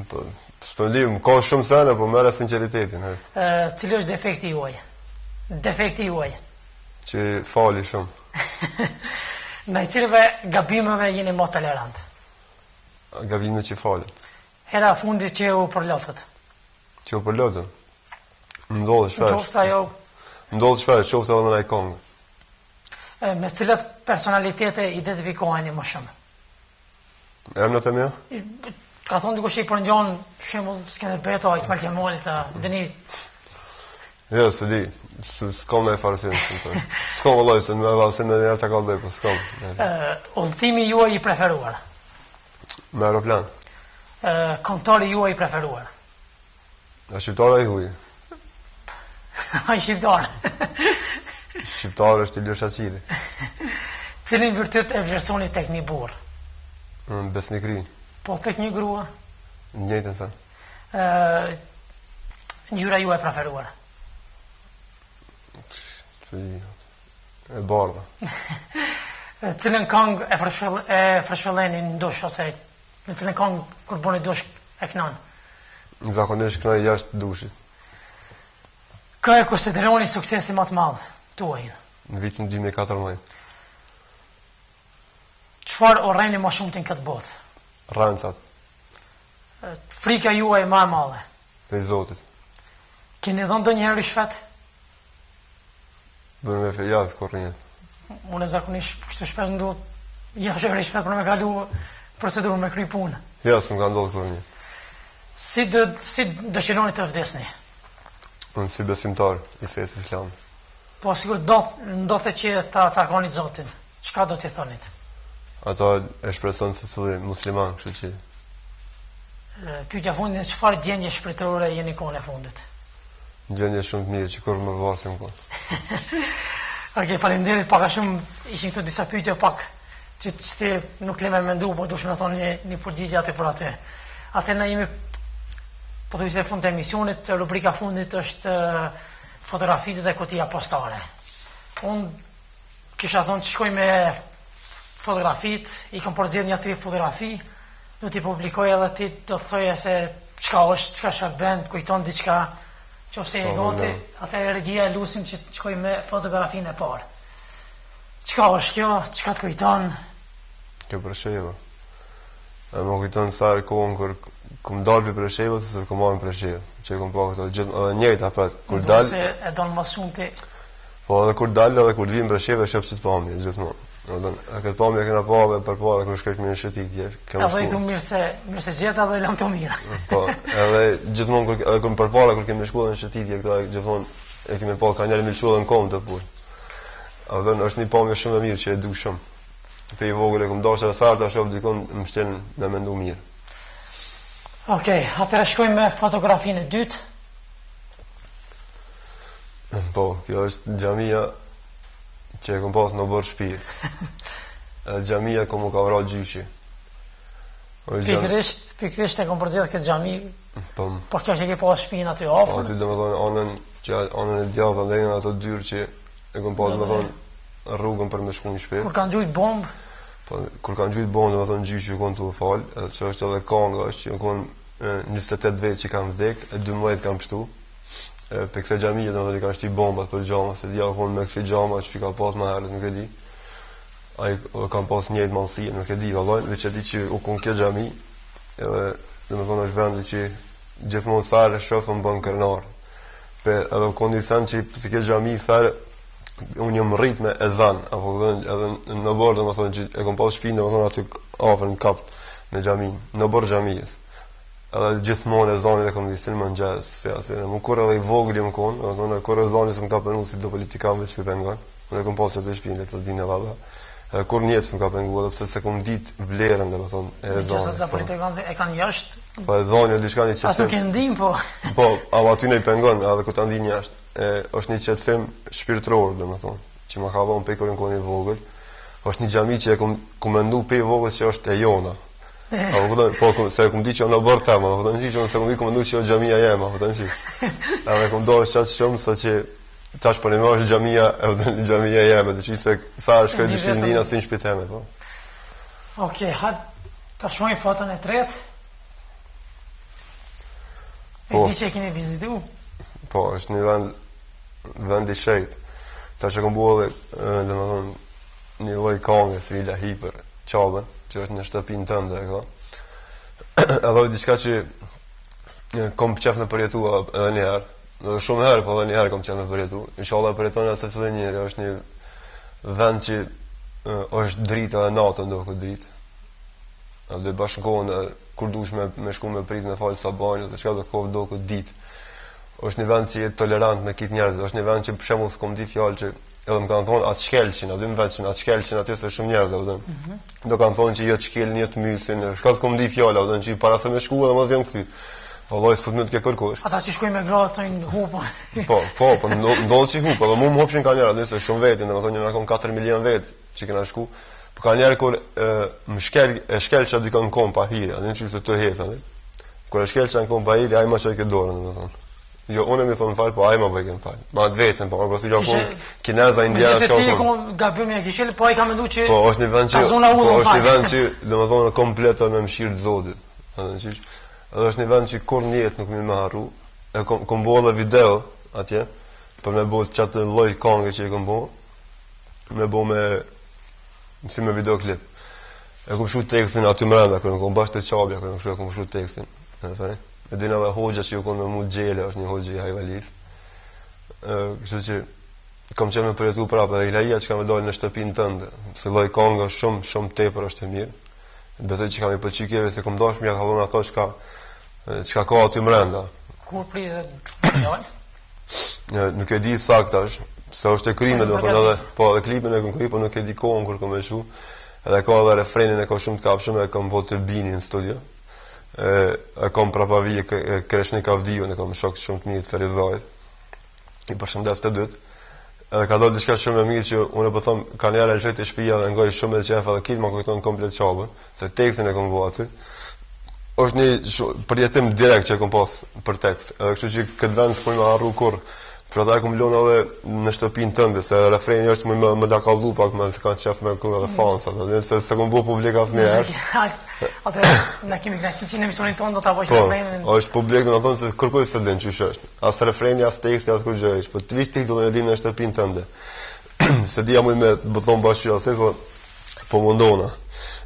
Po, s'po di, ka shumë sene, po merr sinqeritetin. Cili është defekti juaj? Defekti juaj. Që fali shumë. Ndaj cilëve gabimeve jeni më tolerant? Gabime që falen. Hera fundit që u përlotët? Që u përlotëm? Ndodhë shpesh. Qoftë ajo? Ndodhë shpesh, qoftë edhe në ai kongë. Me cilat personalitete identifikoheni më shumë? Emrat e mia? Ka thonë dikush i përngjon, për shembull, Skënderbeto, Ismail Qemali, Deni. Jo, se di. S'kam në e farësim. S'kam vëllaj, se në me valësim në njerë të kaldej, po s'kam. Udhëtimi juaj i preferuar? Me aeroplan. Këngëtari juaj i preferuar? A shqiptara i huj? A i shqiptar? Shqiptar është Ilir Shaqiri. Cilin virtyt e vlerësoni tek një burr? Besnikri. Po tek një grua? Njëjtën sa. Ngjyra juaj e preferuar? E bardha. Cilën këngë e frashëlleni në dush, ose në cilën këngë kur bëni dush e kënon? Zakonisht kënoj jashtë dushit. Kë e konsideroni suksesi më të madh tuaj? Në vitin 2014. Çfarë urrejni më shumë në këtë botë? Rancat. Frika juaj më e madhe? Dhe Zotit. Keni dhënë ndonjëherë rishfet? Bërë me fejaz, korë njët. Unë zakonisht përse shpesh ndodhë jashtë rishfet për me kalu procedurën me kry punë. Ja, së më ka ndodhë korë njët. Si dëshironi të vdesni? Unë si besimtar i fesë islam. Po, sigur ndodhe që ta takoni Zotin. Çka do t'i thonit? Ata e shpreson se të musliman, kështu që. Pyetja fundit, çfarë gjendje shpirtërore jeni kohën e fundit? Gjendje shumë të mirë që kur më vasim ko. Okej, faleminderit, pak a shumë ishin këto disa pyetje pak që ti nuk le me mendu, po duhet më thonë një përgjigje atë për atë. Atë na jemi po thjesht në fund të emisionit, rubrika fundit është fotografitë dhe kutia postare. Unë kisha thonë që shkoj me fotografitë, i kam përzgjedhur një 3 fotografi, do t'i publikoj edhe ti do të thoje se çka është, çka shak bën, kujton diçka. Qofse e goti, atëherë regjia e lusim që të shkoj me fotografinë e parë. Çka është kjo? Çka të kujton? Kjo Presheva. E më kujton sa kohën kur kum dalë për Presheva, se të marrën Presheva. Që kum pa këto gjithë edhe njëjtë apo kur dal. Se e don më shumë ti. Po edhe kur dal edhe kur vim Presheva shoh si të pamje gjithmonë. A këtë pamje kena pa edhe përpara kur shkoj me një shetik tjetër. Edhe i mirë se gjeta dhe lam të mira. Po, edhe gjithmonë kur përpara kur kemi shkuar në shetitje këta gjithmonë e kemi pa ka njëri milçullë në kom të punë. A vën është një pamje shumë e mirë që e du shumë. Pe i vogël e kum dashur të tharta shoh dikon më shtel me mendu mirë. Okej, atëherë shkojmë me fotografinë e dytë. Po, kjo është xhamia që e kom pas në bërë shpijës. Xhamia ku më ka vrarë gjyshi. Pikrisht e kom përzgjedhur këtë xhami. Po kjo që ke pas shpinën aty afër. Po, aty domethënë anën e djathtë ndaj ato dyrë që e kom pas domethënë rrugën për me shku në shtëpi. Kur kanë gjujt bombë. Po, kur kanë gjujt bombë domethënë gjyshi kon tu fal, që është edhe konga që kon 28 vjet që kanë vdek, 12 kanë pështu. Për këtë xhamie domethënë kanë shti bombat për xhama, se dia kon me këtë xhama që ka pas më herët, nuk e di. ai kam pas njëjtë mallësi, nuk e di vallaj, veç e di që u kon kjo xhami, edhe domethënë është vendi që gjithmonë sa e shoh më bën krenar. Edhe kondicion që të kjo xhami sa unë jam rrit me ezan, apo edhe në bordë domethënë që e kam pas shtëpinë domethënë aty afër në kap me xhamin, në bordë xhamies. Edhe gjithmonë ezani e kam visin më ngjas, se më kur edhe i vogël më kon, domethënë kur ezani s'm ka penu si do politikan veç pengon. Unë kam pas atë shtëpinë të dinë valla. Kur njëtë s'm ka penguar, sepse se kom ditë vlerën domethënë e ezanit. Gjithashtu politikanët e kanë jashtë. Po ezani diçka një çështje. As nuk e ndim po. Po, aty ne pengon, edhe kur ta ndin jashtë. Është një qetësim shpirtëror, domethënë, që më ka dhënë pe kur në vogël. Është një xhami që e kom mendu pe vogël që është e jona. Po, se kom di që në bërë tema, se kom di kom mendu që është xhamia jema, edhe kom dorë qatë shumë, sa që tash për një është xhamia jeme, dhe që se sa është këtë dëshirë ndina si në shpiteme, po. Okej, ta shmojnë fotën e tretë. E di që e keni vizitu? Po, është një vend i shejtë. Ta që kom bua dhe, një lloj kange, si Vila Hiper, Qabën, që është në shtëpinë tënde, e ka. Edhe diçka që kom qef në përjetu edhe njëherë. Dhe shumë herë, po edhe njëherë kom qef në përjetu. Inshallah përjeton edhe se njëri, është një vend që është dritë edhe natën do këtë dritë. Edhe bashkëkohën, kur dush me shku me prit me falë sabanjë, dhe qka do kohë do këtë ditë. Është një vend që jetë tolerant me kitë njerëzit, është një vend që për shembull s'kom di fjalë që edhe më kanë thonë atë shkelqin, aty më veçin atë shkelqin aty se shumë njerëz apo. Do kanë thonë që jo të shkelin, jo të mysin, shka s'kom di fjalë apo, që para se më shku edhe mos jam kthy. Vallai s'fut më të ke kërkosh. Ata që shkojnë me gradë thonë hupon. Po, ndodh që hup, edhe mua më hopshin kanë njerëz, se shumë vetin, domethënë ne kam 4 milion vet që kena shku. Po kanë njerëz kur më shkelça dikon kom pa hire, anë që të hecën. Kur e shkelça në kom pa hire, ai më çaj këtë dorën domethënë. Jo, unë më thon fal, po ai më bëjën fal. Ma të vetën, po përsi jo po kineza indiana shkon. Se ti kom gabim ja kishel, po ai ka menduar që po është një vend që është një vend që domethënë komplet me mëshirë të Zotit. Edhe është një vend që kur në jetë nuk më harru. E kom bëu video atje për me bëu çatë lloj këngë që e kom bëu. Me bëu si me videoklip. E kom shut tekstin aty brenda, kur kom bashkë të çabja, kur kom shut tekstin. E dinë edhe hoxha që ju konë me mu gjele, është një hoxha i hajvalis. Kështu që kom qenë me përjetu prapë, edhe ilaja që kam e dalë në shtëpinë tënde, se lloj këngë shumë tepër është e mirë. Besoj që kam i pëlqykjeve, se kom dash mja ka dhënë ato çka ka aty brenda. Kur pritet djalë? Nuk e di saktash, se është e krime, domethënë edhe po edhe klipin e kom krip, po nuk e di kohën kur kom e shu. Edhe ka edhe refrenin e ka shumë të kapshëm, e kam botë të bini në studio. E kom prapavi e Kreshnik Avdiu, e kom shok shumë të mirë të Ferizajt. I përshëndes të dytë. Edhe ka dalë diçka shumë e mirë që unë po them kanë era lëshet e shtëpia dhe ngoj shumë të qefa dhe kit më kujton komplet Qabën, se tekstin e kom vënë aty. Është një përjetim direkt që e kom pas për tekst. Edhe kështu që këtë vend s'po më harru kurr. Për ata e kom lënë edhe në shtëpinë tënde, se refreni është më da kallu pak më se kanë qef me këngë dhe fansa, se kom bëu publik asnjëherë. Atë na kemi kënaqësi që në emisionin tonë do ta bëjmë refrenin. Po, është publik, domethënë se kërkoj se din çush është. As refreni, as teksti, as kurrë gjë. Po ti ti do të dinë në shtëpinë tënde. Se dia më me buton bashkë atë, po mundona.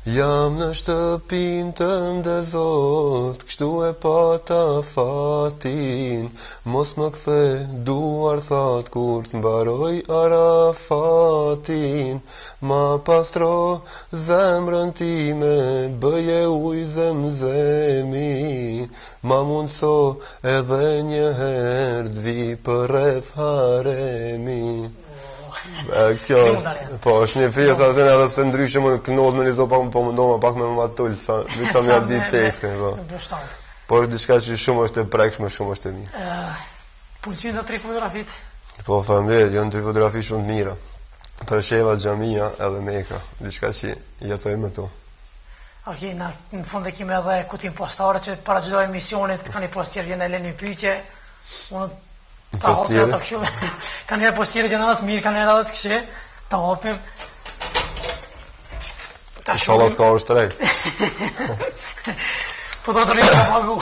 Jam në shtëpinë tënde Zot, kështu e pata fatin, mos më kthe duar that kur të mbaroj Arafatin, ma pastro zemrën time, bëje ujë zemzemi, ma mundso edhe një herë të vi për rreth haremi. Kjo, po, është një pjesë atë edhe pse ndryshe më kënaqet me lizo pak po mundoma pak me më atul sa disa më di tekstin, po. Po është diçka që shumë është e prekshme, shumë është e mirë. Pëlqen të tri fotografit? Po, faleminderit, janë tri fotografi shumë të mira. Për sheva xhamia edhe Meka, diçka që jetojmë këtu. Okej, në fund e kemi edhe kutim postare që para çdo emisionit kanë postier vjen e lënë pyetje. Unë ta hopim të kështu. Kanë një postier që në mirë, kanë edhe të kështu. Ta hopim. Inshallah s'ka është trej. Po do të rritë të pagu.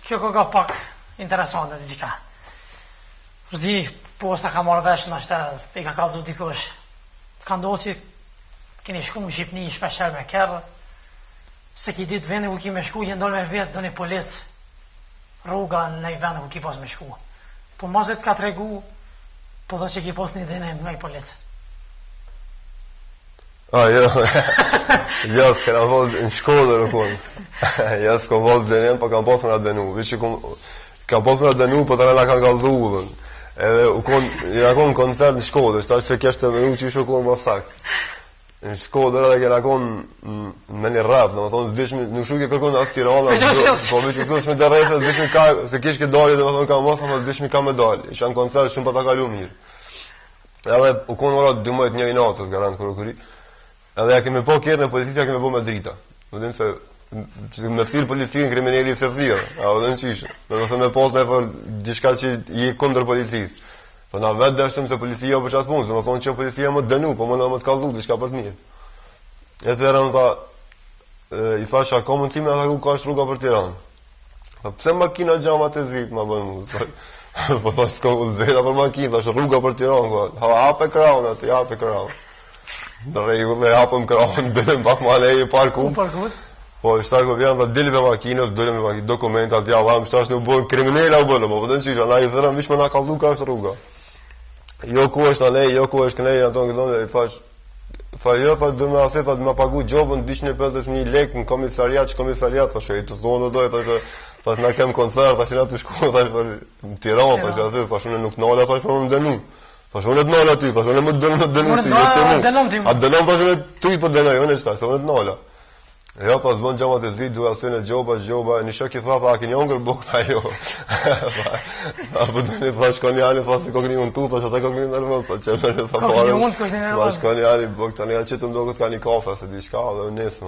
Kjo ka pak interesante diçka. Zdi, posta ka marrë vesh në ashtë e ka kalzu dikush. Ka ndohë që keni shku në Shqipni shpesher me kerë, se ki ditë vende ku ki me shku, jendon me vetë do një policë rruga në i vende ku ki pas me shku. Po mazet ka të regu, po dhe që ki pas një dine me i policë. Jo, jo, s'kena vod në shkodër në konë. Jo, s'ko vod dhenem, pa kam pas me nga denu. Vishë kam pas me nga denu, po të në kanë kaldu udhën. Edhe u konë, jena konë koncert në shkodër, shta që keshte me u që ishu konë më thak. Në shkodër edhe kena konë me një rap, në më thonë, s'dishmi, nuk shu ke kërkonë asë Tirana, po vishë u thëshme të rejtë, s'dishmi ka, se kish ke dalje dhe më thonë ka mos, ama s'dishmi ka medalje. Isha në koncert shumë pa ta kalu mirë. Edhe u konë ora 12:01 natës, garant kërë. Edhe ja kemi po kjerë në policisë, ja kemi po me drita. Në dimë se, me thirë policinë, kriminali se thirë, a o dhe në qishë. Në nëse me posë me fërë, gjithka që i kundër policisë. Po na vetë dështëm se policia për qatë punë, se më thonë që policia më të denu, po më në më të kaldu, gjithka për të mirë. E të erën tha, i thasha, ka mundësime ata ku ka është rruga për Tiranë. Pse makina gjamat e zikë, ma bënë mu. Po thash, s'ka u zveta për makinë, thash rruga për Tiranë, hape kraun aty, hape kraun. Në regull e hapëm kraun, dëllëm pak ma leje parkut. Po, shtarë ko vjenë, dhe dillim e makinës, dëllëm e makinës, dokumentat, ja, vam, shtarës në u bojnë kriminella u bëllë, po, pëtën qisha, na i thërëm, vishme na kaldu ka është rruga. Jo ku është anej, jo ku është kënej, ato në këtonë, dhe i thash, jo, dhe me aset, dhe me pagu gjobën, 250.000 lek në komisariat, që komisariat, thash, e të zonë dojë, thash, na kem koncert, thash, na të shku, thash, për Tiranë, thash, aset, thash, unë nuk nala, thash, për më denu. Thash, unë e të nala ty, thash, unë e më denu ty, a denom, thash, unë e ty për denoj, unë e qëta, se unë e të nala. Ja, thash, bën gjamat e zi, duhe asin e gjoba, një shok i tha, a kini ongër bukta, jo. A për të një, thash, shkoni ani, thash, se kokni unë tu, thash, ata kokni nërvës, sa që mërë, thash, thash, shkoni ani, bukta, një që të më do këtë ka një kafe, se di shka, dhe unë nesëm,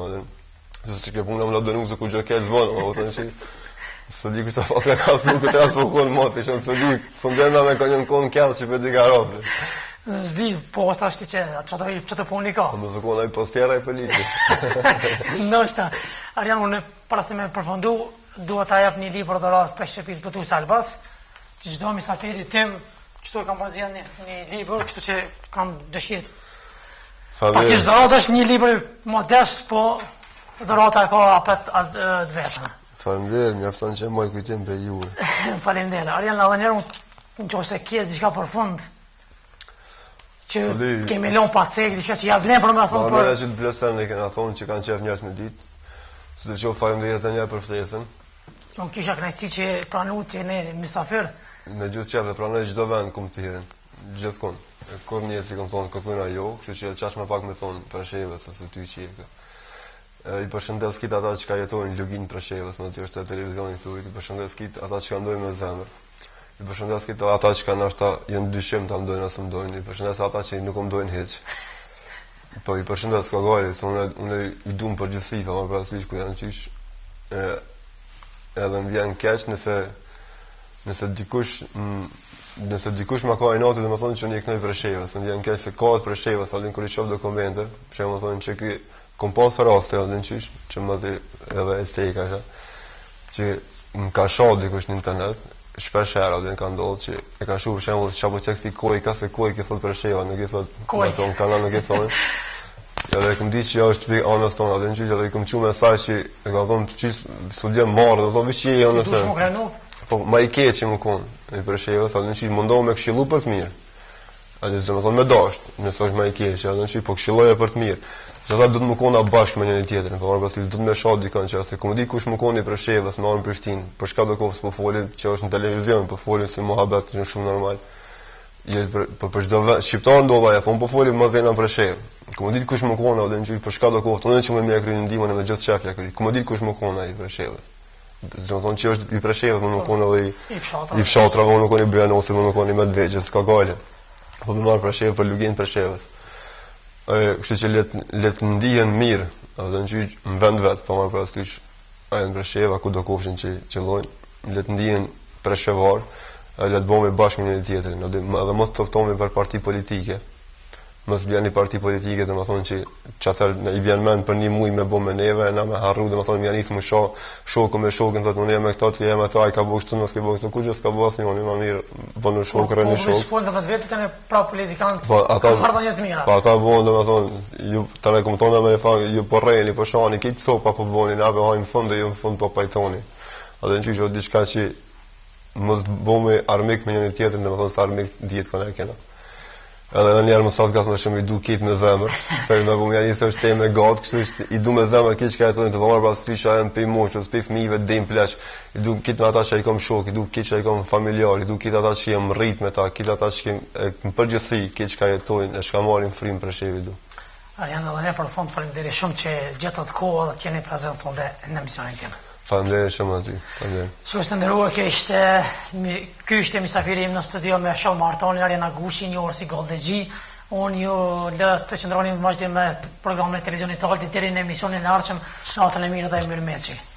se që ke punë më la denu, se ku gjë ke zbonë, së di kështë pas ka kasu këtë rast po konë moti, shumë së di, së ndena me ka njën konë kërë që për di garofi. Zdi, po është ashti që të puni ka. Më së konë e postjera i pëlliti. Nështë, Arjan, unë para se me përfundu, duhet ta jep një libër dhe ratë për Shqipit për tu salbas, që gjdo misafiri tim, qëtu e kam përzien një libër, kështu që kam dëshirë. Pa kështë dhe ratë është një libër modest, po dhe ratë e ka apet atë vetën. Falemderë, më jafton që e moj kujtim për juve. Falemderë. Arjan, edhe njerë unë që ose kje diçka për fund, që kemi lon pa cek, diçka që ja vlen për me thonë për... Në që të blesën e kena thonë që kanë qef njerës me ditë, së të qofë falemderë të njerë për ftesën. Unë kisha knajsi që pranu të jene misafir. Me gjithë qef dhe pranoj gjdo vend kumë të hirin, gjithë konë. Kur njerë si kom thonë, kërkujna jo, kështu që qash me pak me thonë për sheve, se së ty që je këtë. I përshëndes kitë ata që ka jetojnë lugin për shevës, më të është të televizionit të ujtë, i përshëndes kitë ata që ka ndojnë me zemër, i përshëndes kitë ata që ka nështë jenë dyshim të mdojnë asë mdojnë, i përshëndes ata që nuk mdojnë heq. Po i përshëndes ka gajri, unë i dumë për gjithësi, fa më praslish ku janë qish, edhe më vjen keq nëse dikush ma ka e natë dhe më thonë që një kënoj për shevës, më vjen keq se ka për shevës, alin kër i shof dokumente, që më thonë që kom pas raste edhe në qish, që më dhe edhe e sejka që më ka shoh dikush në internet, shpesh herë edhe në ka ndodhë që e ka shu për shemë që apo që këti koj, ka se koj ke thot për sheva, nuk i thot, në tonë kanal nuk i thonë, edhe këm di që ja është pik anës tonë, edhe në qish edhe këm qu me saj që e ka thonë qish studiem marrë, dhe thonë vishje e anës po ma i ke që më konë, e për shevës, edhe në qish mundohë me këshilu për të mirë, edhe që me thonë me dasht, nësë është ma i keq, edhe në qish po këshiloja për të mirë. Që ata do të më kona bashkë me njëri tjetrin, po marrë do të më shoh dikon që se kom di kush më koni për shevës, më në Prishtinë, për shkak të kohës po folim që është në televizion, po folim si muhabet është shumë normal. Për çdo shqiptar ndodha apo po folim më zëna për shevë. Kom di kush më kona edhe në për shkak të kohës, unë që më mirë kryen ndihmën edhe gjithë shefja këtu. Kom di kush më kona i për shevës. Do të thonë që është i për shevës, më kona edhe i fshatra, më koni Bujanosi, më koni Medvegjës, ka gale. Po më marr për shevë për lugin për shevës. Kështu që letë ndihen mirë, edhe në vend vetë, pa marrë për askysh, ajën për sheva, ku do kofshin që lojnë, letë ndihen për shevar, letë bëmi bashkë me njëri tjetrin, edhe mos të toftomi për parti politike, mos bjen një parti politike, domethënë që çfarë i vjen mend për një muaj me bë me neve, na me harru, domethënë më janis më shoku me shokun, thotë unë jam me këto, ti jam ato, ai ka bëu kështu, mos ke bëu kështu, kush s'ka bëu asnjë, unë më mirë bën shok, rënë shok. Po do të vetë tani pra politikan. Po ata marrën jetë mira. Po ata bëhen domethënë ju tani komentona me thonë ju po rreni, po shani këtë copa po bëni, na bëhojmë në fund dhe ju në fund po pajtoni. Atë në çështë diçka që mos bëmë armik me njëri tjetrin, domethënë sa armik diet kanë këna. Edhe në njerë më sas gatë më shumë i du kitë me zemër, se me bu më janë njëse është teme gatë, kështu është i du me zemër kitë që ka jetojnë të vëmarë, pas fisha e në pej moshës, pej fmive, dim plesh, i du kitë me ata që i kom shok, i du kitë që i kom familjar, i du kitë ata që jem rrit me ta, kitë ata që më përgjësi kitë që ka jetojnë, e shka marim frim për shevi du. Janë edhe ne për fond, faleminderit shumë që gjetët kohë dhe t'jeni prezent sonde në emisionin tjenë. Faleminderit shumë aty. Faleminderit. Shqështë të ndërruar, ky ishte misafiri im në studio me Show Martoni, Arjana Gushi, një orë si Goldegji. Unë ju lë të qëndronim vazhdim me programin e televizionit të Holtit deri në emisionin e ardhshëm. Natën e mirë dhe mirëmëngjes.